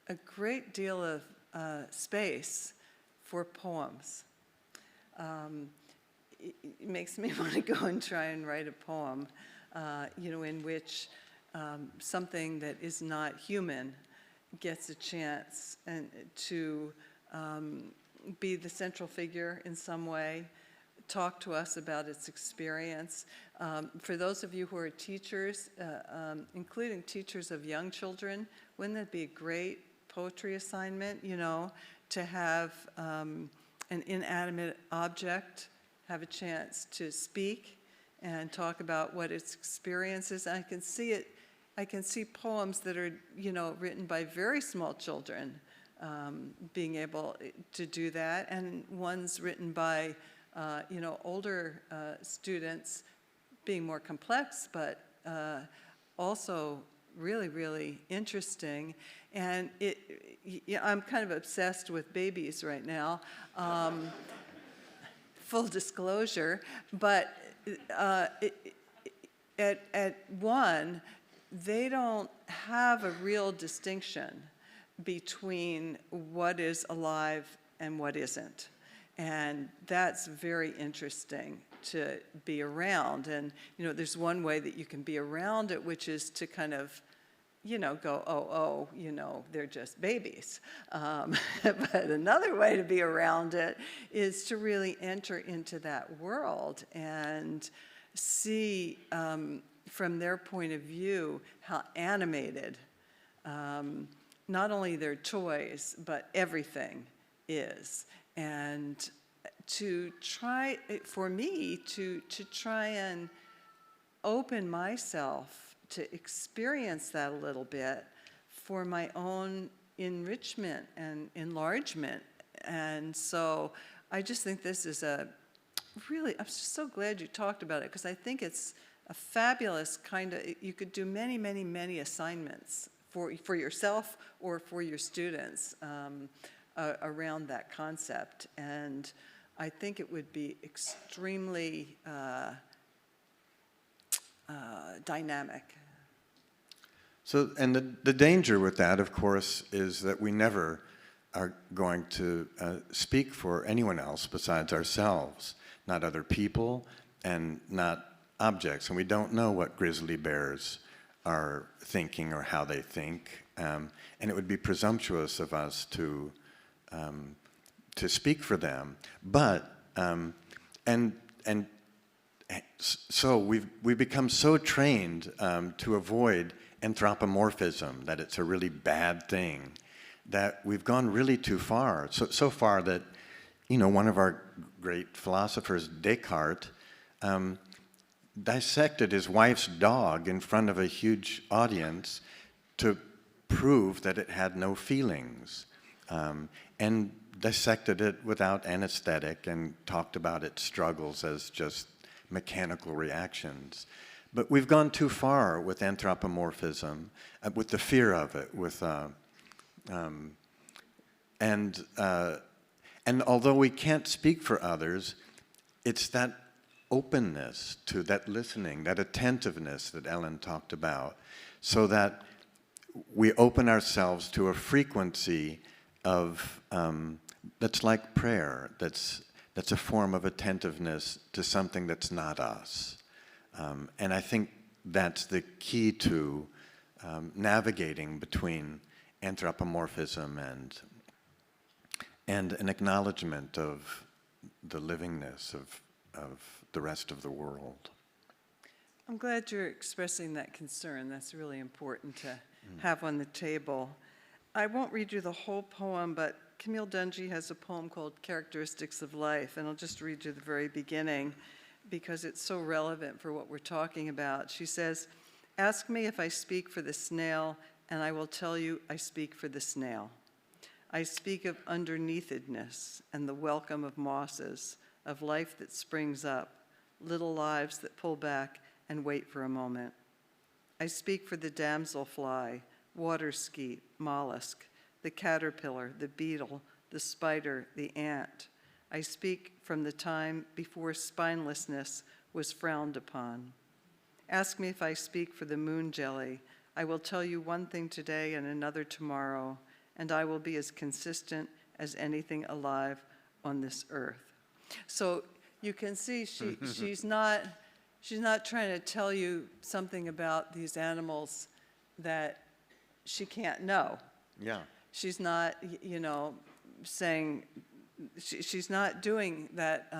a great deal of space for poems. It makes me want to go and try and write a poem, in which something that is not human gets a chance and to be the central figure in some way, talk to us about its experience. For those of you who are teachers, including teachers of young children, wouldn't that be a great poetry assignment, to have an inanimate object have a chance to speak and talk about what its experience is. I can see poems that are, written by very small children being able to do that, and ones written by, older students being more complex, but also really, really interesting. And I'm kind of obsessed with babies right now. Full disclosure, but at one, they don't have a real distinction between what is alive and what isn't. And that's very interesting to be around. And, there's one way that you can be around it, which is to kind of, go, they're just babies. But another way to be around it is to really enter into that world and see from their point of view how animated not only their toys, but everything is. And to try, for me, to try and open myself to experience that a little bit for my own enrichment and enlargement. And so I just think this is I'm just so glad you talked about it, because I think it's a fabulous kind of, you could do many, many, many assignments for yourself or for your students around that concept. And I think it would be extremely dynamic.
So, and the danger with that, of course, is that we never are going to speak for anyone else besides ourselves, not other people and not objects. And we don't know what grizzly bears are thinking or how they think. And it would be presumptuous of us to speak for them. But, so we've become so trained to avoid anthropomorphism, that it's a really bad thing, that we've gone really too far. So far that, one of our great philosophers, Descartes, dissected his wife's dog in front of a huge audience to prove that it had no feelings, and dissected it without anesthetic and talked about its struggles as just mechanical reactions. But we've gone too far with anthropomorphism, with the fear of it, and although we can't speak for others, it's that openness to that listening, that attentiveness that Ellen talked about, so that we open ourselves to a frequency of that's like prayer, that's a form of attentiveness to something that's not us. And I think that's the key to navigating between anthropomorphism and an acknowledgement of the livingness of the rest of the world.
I'm glad you're expressing that concern. That's really important to have on the table. I won't read you the whole poem, but Camille Dungy has a poem called Characteristics of Life, and I'll just read you the very beginning because it's so relevant for what we're talking about. She says, "Ask me if I speak for the snail, and I will tell you I speak for the snail. I speak of underneathedness and the welcome of mosses, of life that springs up, little lives that pull back and wait for a moment. I speak for the damselfly, water skeet, mollusk, the caterpillar, the beetle, the spider, the ant. I speak from the time before spinelessness was frowned upon. Ask me if I speak for the moon jelly. I will tell you one thing today and another tomorrow, and I will be as consistent as anything alive on this earth. So you can see she's not trying to tell you something about these animals that she can't know.
Yeah.
She's not, saying, she's not doing that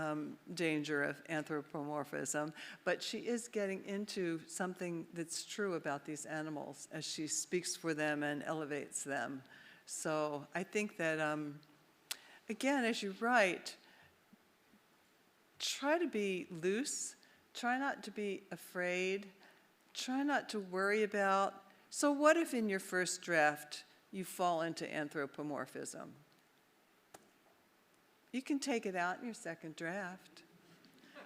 danger of anthropomorphism, but she is getting into something that's true about these animals as she speaks for them and elevates them. So I think that, again, as you write, try to be loose, try not to be afraid, try not to worry about, so what if in your first draft you fall into anthropomorphism? You can take it out in your second draft,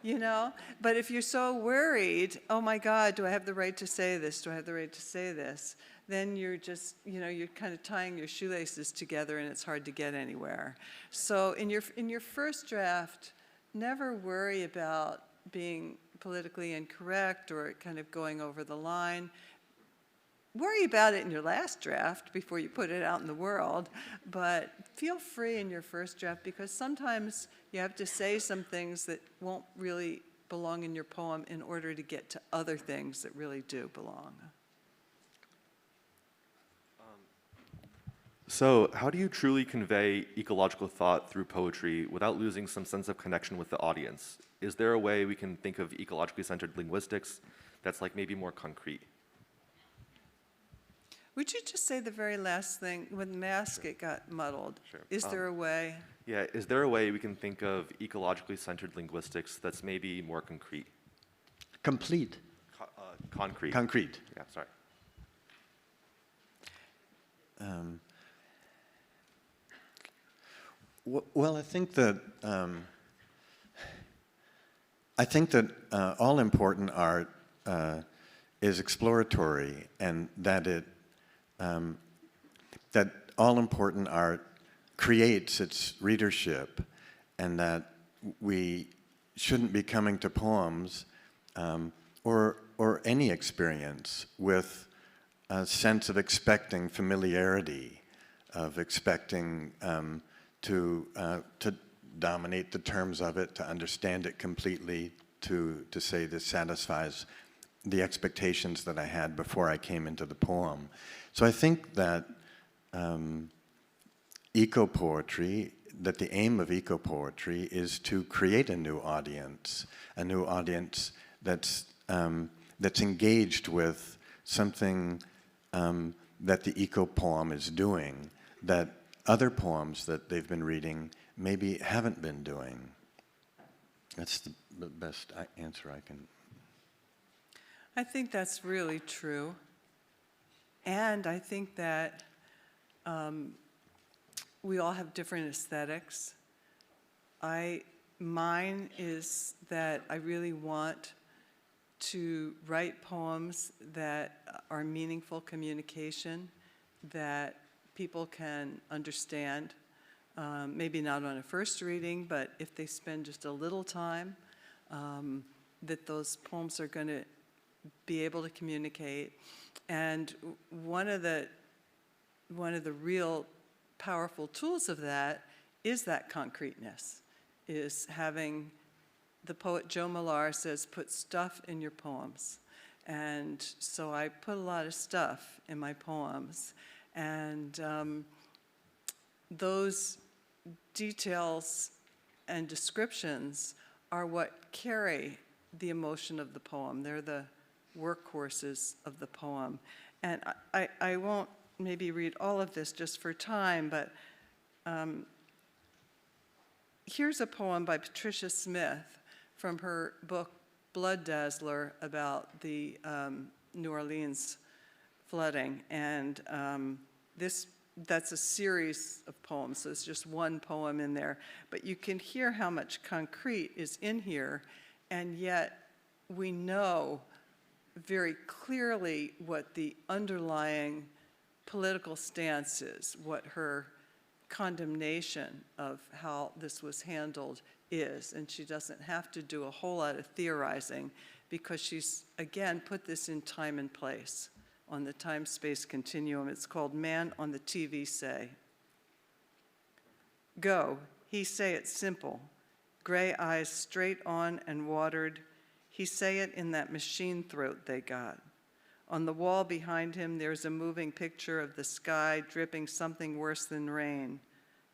But if you're so worried, oh my God, do I have the right to say this? Do I have the right to say this? Then you're just, you're kind of tying your shoelaces together and it's hard to get anywhere. So in your first draft, never worry about being politically incorrect or kind of going over the line. Worry about it in your last draft before you put it out in the world, but feel free in your first draft because sometimes you have to say some things that won't really belong in your poem in order to get to other things that really do belong.
So how do you truly convey ecological thought through poetry without losing some sense of connection with the audience? Is there a way we can think of ecologically centered linguistics that's like maybe more concrete?
Would you just say the very last thing? With mask, it got muddled.
Sure.
Is there a way?
Yeah, is there a way we can think of ecologically centered linguistics that's maybe more concrete?
Complete.
Concrete.
Concrete.
Yeah, sorry.
Well, I think that all important art is exploratory, and that that all important art creates its readership, and that we shouldn't be coming to poems or any experience with a sense of expecting familiarity, of expecting to dominate the terms of it, to understand it completely, to say this satisfies the expectations that I had before I came into the poem. So I think that eco-poetry, that the aim of eco-poetry is to create a new audience that's engaged with something that the eco-poem is doing, that other poems that they've been reading maybe haven't been doing. That's the best answer I can.
I think that's really true. And I think that we all have different aesthetics. Mine is that I really want to write poems that are meaningful communication, that people can understand, maybe not on a first reading, but if they spend just a little time, that those poems are going to be able to communicate. And one of the real powerful tools of that is that concreteness, is having, the poet Joe Millar says, put stuff in your poems. And so I put a lot of stuff in my poems. And those details and descriptions are what carry the emotion of the poem. They're the workhorses of the poem. And I won't maybe read all of this just for time, but here's a poem by Patricia Smith from her book Blood Dazzler about the New Orleans flooding. And that's a series of poems, so it's just one poem in there. But you can hear how much concrete is in here, and yet we know very clearly what the underlying political stance is, what her condemnation of how this was handled is. And she doesn't have to do a whole lot of theorizing because she's, again, put this in time and place on the time-space continuum. It's called Man on the TV Say. Go, he say it simple, gray eyes straight on and watered. He say it in that machine throat they got. On the wall behind him, there's a moving picture of the sky dripping something worse than rain.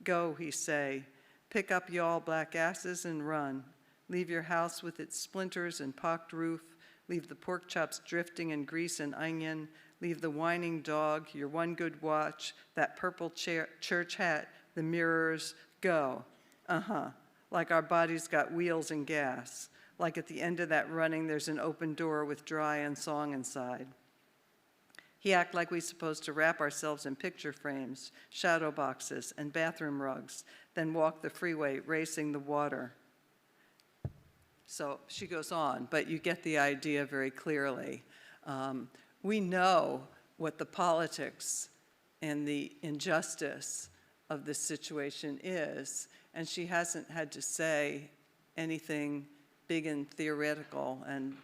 Go, he say, pick up y'all black asses and run. Leave your house with its splinters and pocked roof. Leave the pork chops drifting in grease and onion. Leave the whining dog, your one good watch, that purple church hat, the mirrors. Go. Like our bodies got wheels and gas. Like at the end of that running, there's an open door with dry and song inside. He act like we supposed to wrap ourselves in picture frames, shadow boxes, and bathroom rugs, then walk the freeway racing the water. So she goes on, but you get the idea very clearly. We know what the politics and the injustice of this situation is, and she hasn't had to say anything big and theoretical and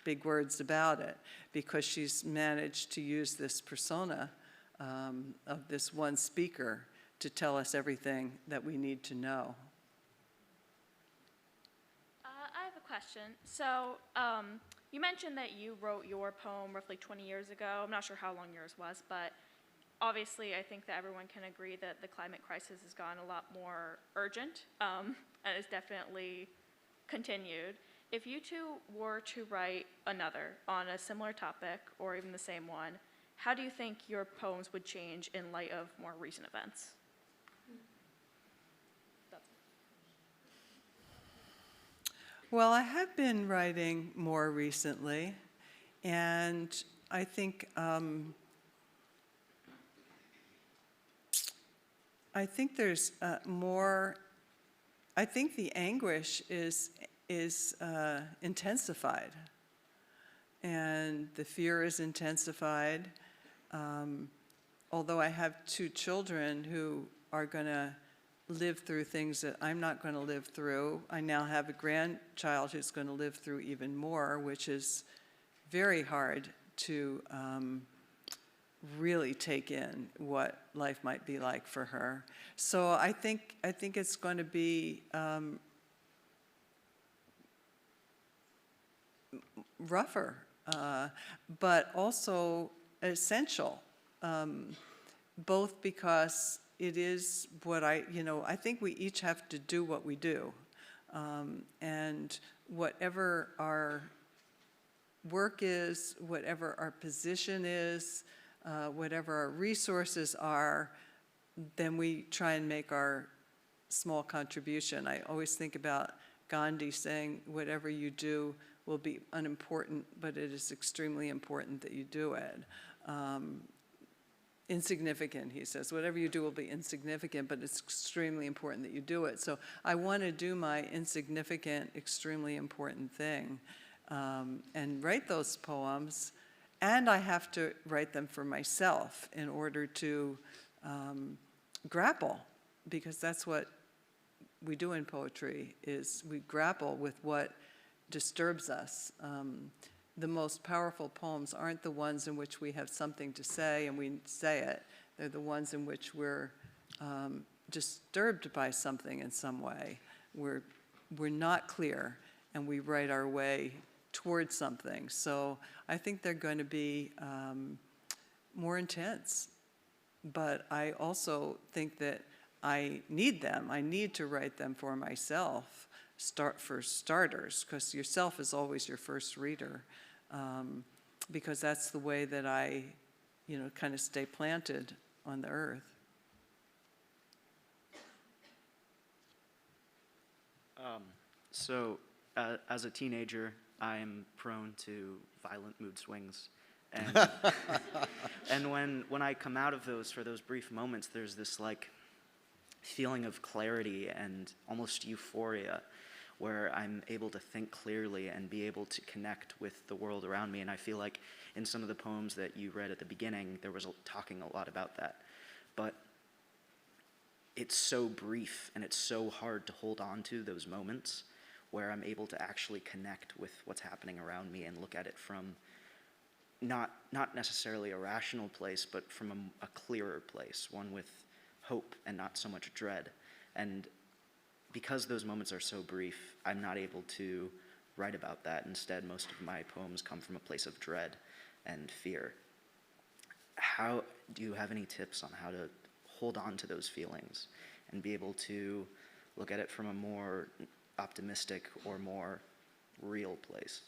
big words about it, because she's managed to use this persona of this one speaker to tell us everything that we need to know.
I have a question. So you mentioned that you wrote your poem roughly 20 years ago. I'm not sure how long yours was, but obviously I think that everyone can agree that the climate crisis has gotten a lot more urgent and has definitely continued. If you two were to write another on a similar topic or even the same one, how do you think your poems would change in light of more recent events?
Well, I have been writing more recently, and I think there's more. I think the anguish is intensified, and the fear is intensified. Although I have two children who are going to live through things that I'm not going to live through, I now have a grandchild who's going to live through even more, which is very hard to really take in what life might be like for her. So I think it's going to be rougher, but also essential, both because it is what I think we each have to do what we do, and whatever our work is, whatever our position is, whatever our resources are, then we try and make our small contribution. I always think about Gandhi saying, whatever you do will be unimportant, but it is extremely important that you do it. Insignificant, he says. Whatever you do will be insignificant, but it's extremely important that you do it. So I want to do my insignificant, extremely important thing and write those poems, and I have to write them for myself in order to grapple, because that's what we do in poetry, is we grapple with what disturbs us. The most powerful poems aren't the ones in which we have something to say and we say it. They're the ones in which we're disturbed by something in some way. We're not clear, and we write our way towards something. So I think they're going to be more intense. But I also think that I need them. I need to write them for myself, for starters, because yourself is always your first reader. Because that's the way that I, kind of stay planted on the earth.
So, as a teenager, I am prone to violent mood swings, and and when I come out of those for those brief moments, there's this feeling of clarity and almost euphoria, where I'm able to think clearly and be able to connect with the world around me. And I feel like in some of the poems that you read at the beginning, there was talking a lot about that. But it's so brief, and it's so hard to hold on to those moments where I'm able to actually connect with what's happening around me and look at it from not necessarily a rational place, but from a clearer place, one with hope and not so much dread. And because those moments are so brief, I'm not able to write about that. Instead, most of my poems come from a place of dread and fear. How do you have any tips on how to hold on to those feelings and be able to look at it from a more optimistic or more real place?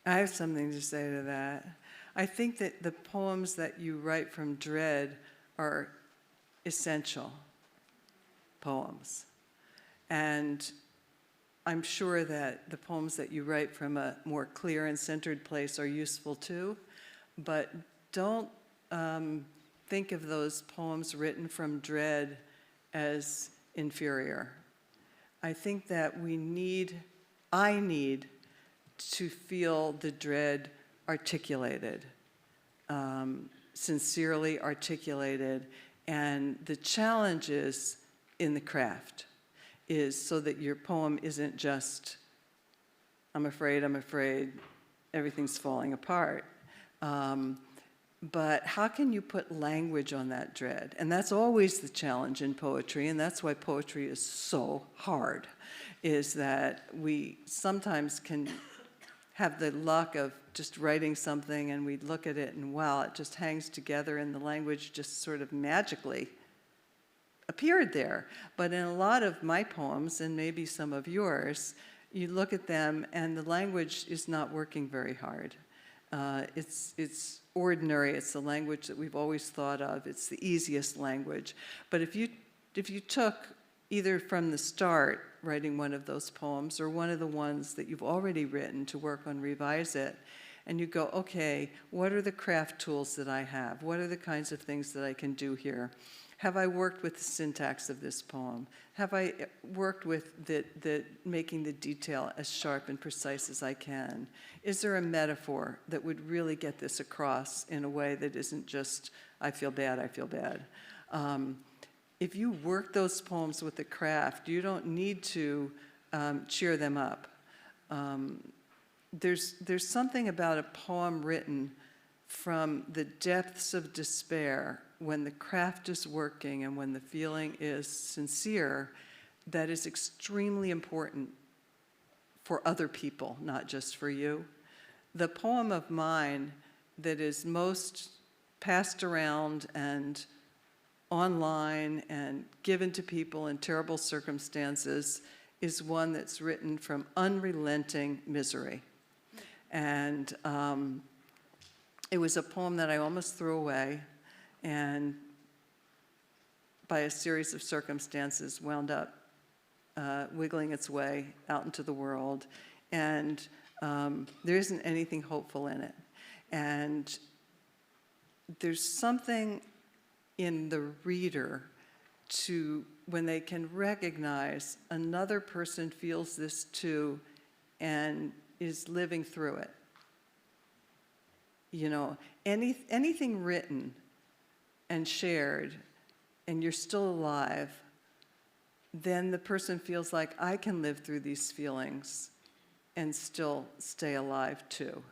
I have something to say to that. I think that the poems that you write from dread are essential poems. And I'm sure that the poems that you write from a more clear and centered place are useful too, but don't think of those poems written from dread as inferior. I think that I need to feel the dread articulated, sincerely articulated, and the challenge is in the craft, is so that your poem isn't just, I'm afraid, everything's falling apart. But how can you put language on that dread? And that's always the challenge in poetry, and that's why poetry is so hard, is that we sometimes can have the luck of just writing something and we look at it and wow, it just hangs together and the language just sort of magically appeared there. But in a lot of my poems, and maybe some of yours, you look at them and the language is not working very hard. It's ordinary, it's the language that we've always thought of, it's the easiest language. But if you took either from the start, writing one of those poems, or one of the ones that you've already written to work on Revise It, and you go, okay, what are the craft tools that I have? What are the kinds of things that I can do here? Have I worked with the syntax of this poem? Have I worked with making the detail as sharp and precise as I can? Is there a metaphor that would really get this across in a way that isn't just, I feel bad, I feel bad? If you work those poems with the craft, you don't need to cheer them up. There's something about a poem written from the depths of despair, when the craft is working and when the feeling is sincere, that is extremely important for other people, not just for you. The poem of mine that is most passed around and online and given to people in terrible circumstances is one that's written from unrelenting misery. And it was a poem that I almost threw away, and by a series of circumstances wound up wiggling its way out into the world. And there isn't anything hopeful in it. And there's something in the reader when they can recognize another person feels this too and is living through it. You know, anything written and shared and you're still alive, then the person feels like, I can live through these feelings and still stay alive too.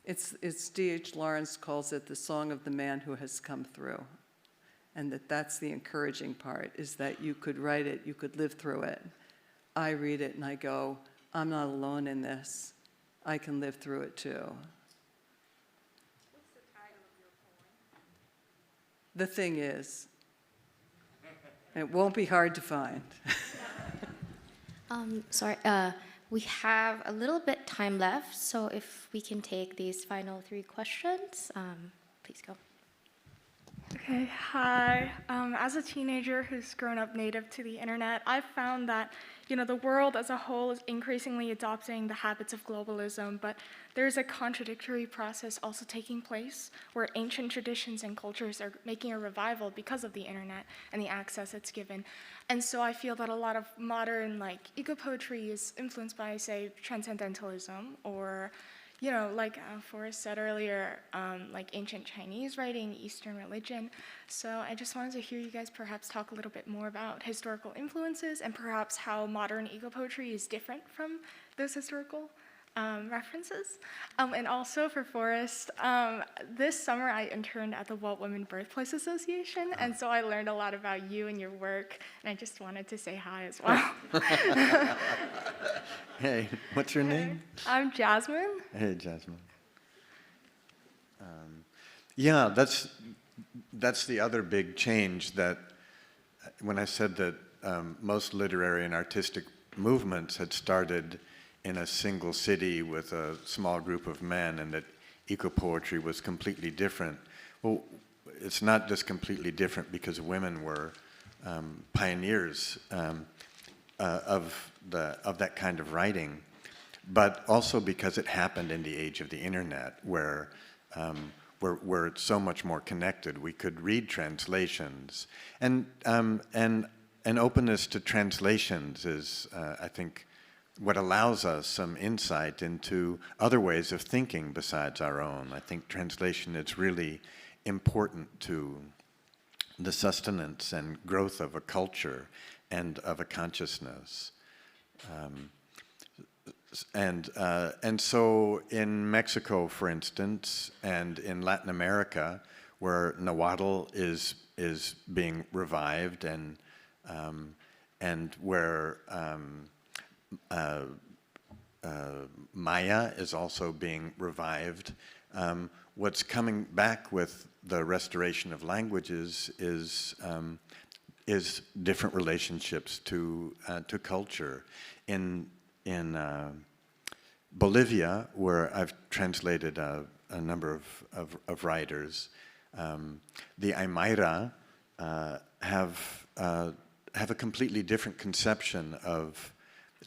It's D.H. Lawrence calls it the song of the man who has come through. And that's the encouraging part, is that you could write it, you could live through it. I read it and I go, I'm not alone in this. I can live through it too.
What's the title of your poem?
The thing is, it won't be hard to find.
Sorry, we have a little bit time left, so if we can take these final 3 questions, please go.
Okay, hi. As a teenager who's grown up native to the internet, I've found that, the world as a whole is increasingly adopting the habits of globalism, but there's a contradictory process also taking place where ancient traditions and cultures are making a revival because of the internet and the access it's given. And so I feel that a lot of modern, eco-poetry is influenced by, say, transcendentalism, or like Forrest said earlier, ancient Chinese writing, Eastern religion. So I just wanted to hear you guys perhaps talk a little bit more about historical influences and perhaps how modern eco-poetry is different from those historical references. And also for Forrest, this summer I interned at the Walt Women Birthplace Association, and so I learned a lot about you and your work, and I just wanted to say hi as well.
Hey, what's your name?
I'm Jasmine.
Hey, Jasmine. Yeah, that's the other big change that when I said that most literary and artistic movements had started in a single city with a small group of men and that eco-poetry was completely different. Well, it's not just completely different because women were pioneers of that kind of writing, but also because it happened in the age of the internet where it's so much more connected. We could read translations, and openness to translations is, I think, what allows us some insight into other ways of thinking besides our own. I think translation is really important to the sustenance and growth of a culture and of a consciousness. And so in Mexico, for instance, and in Latin America, where Nahuatl is being revived, and where Maya is also being revived, what's coming back with the restoration of languages is different relationships to culture. In Bolivia, where I've translated a number of writers, the Aymara have a completely different conception of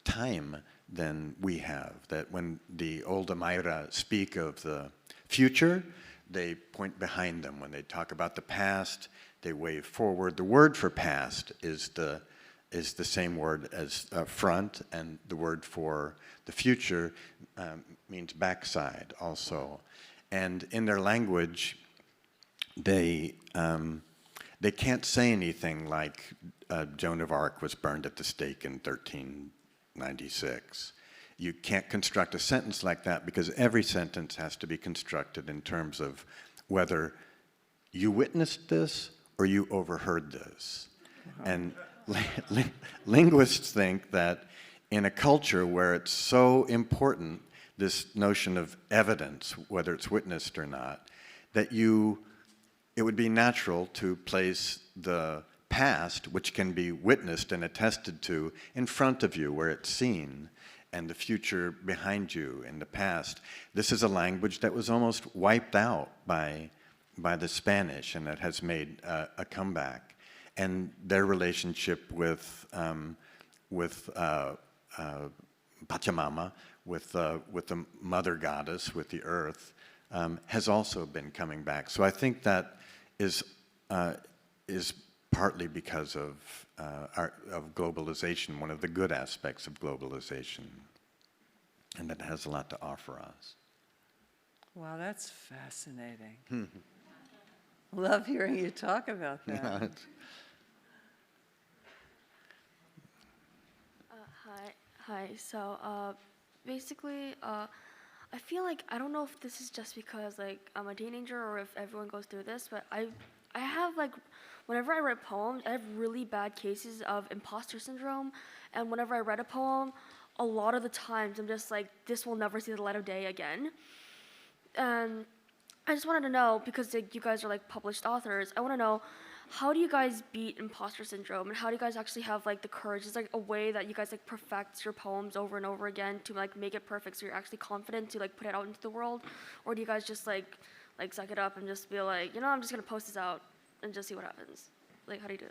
time than we have. That when the old Aymara speak of the future, they point behind them. When they talk about the past, they wave forward. The word for past is the same word as front, and the word for the future means backside also. And in their language, they can't say anything like Joan of Arc was burned at the stake in 1396. You can't construct a sentence like that because every sentence has to be constructed in terms of whether you witnessed this or you overheard this. And linguists think that in a culture where it's so important, this notion of evidence, whether it's witnessed or not, that it would be natural to place the past, which can be witnessed and attested to, in front of you where it's seen, and the future behind you in the past. This is a language that was almost wiped out by the Spanish, and that has made a comeback. And their relationship with Pachamama, with the mother goddess, with the earth, has also been coming back. So I think that is partly because of globalization, one of the good aspects of globalization, and that has a lot to offer us.
Wow, that's fascinating. Love hearing you talk about that.
Hi. So basically, I feel like, I don't know if this is just because like I'm a teenager or if everyone goes through this, but I have like, whenever I write poems, I have really bad cases of imposter syndrome, and whenever I read a poem, a lot of the times I'm just like, this will never see the light of day again. And I just wanted to know, because like, you guys are like published authors, I want to know, how do you guys beat imposter syndrome, and how do you guys actually have like the courage? Is like a way that you guys like perfect your poems over and over again to like make it perfect so you're actually confident to like put it out into the world? Or do you guys just like suck it up and just be like, I'm just gonna post this out and just see what happens? Like, how do you do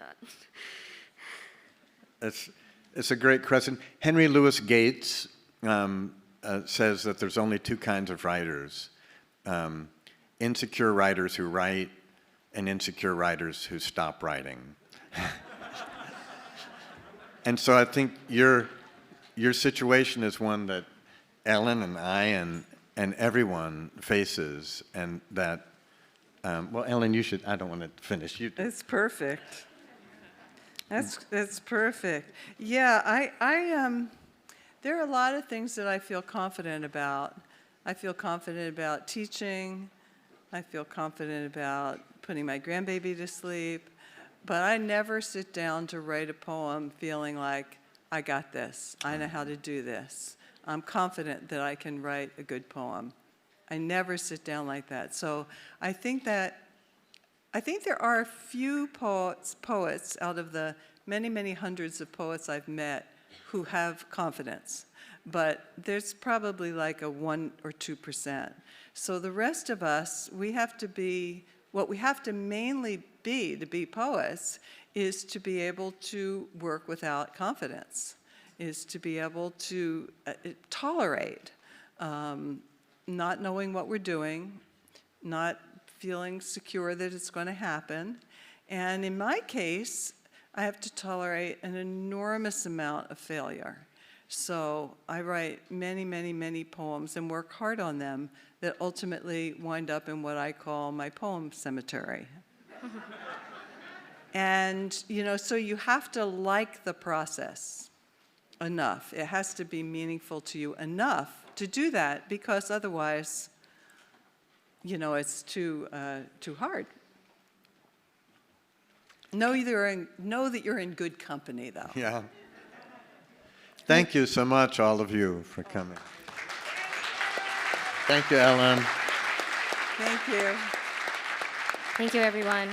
that?
It's a great question. Henry Louis Gates says that there's only two kinds of writers. Insecure writers who write, and insecure writers who stop writing. And so I think your situation is one that Ellen and I and everyone faces, and that, well, Ellen, you should, I don't want to finish. You do.
It's perfect. That's perfect. Yeah, there are a lot of things that I feel confident about. I feel confident about teaching. I feel confident about putting my grandbaby to sleep. But I never sit down to write a poem feeling like, I got this. I know how to do this. I'm confident that I can write a good poem. I never sit down like that. So I think there are a few poets out of the many, many hundreds of poets I've met who have confidence. But there's probably like a 1 or 2%. So the rest of us, we have to be, what we have to mainly be to be poets is to be able to work without confidence, is to be able to tolerate not knowing what we're doing, not feeling secure that it's going to happen. And in my case, I have to tolerate an enormous amount of failure. So I write many, many, many poems and work hard on them that ultimately wind up in what I call my poem cemetery. And, you know, so you have to like the process enough. It has to be meaningful to you enough to do that, because otherwise, you know, it's too hard. Know that you're in good company, though.
Yeah. Thank you so much, all of you, for coming. Thank you, Ellen.
Thank you.
Thank you, everyone.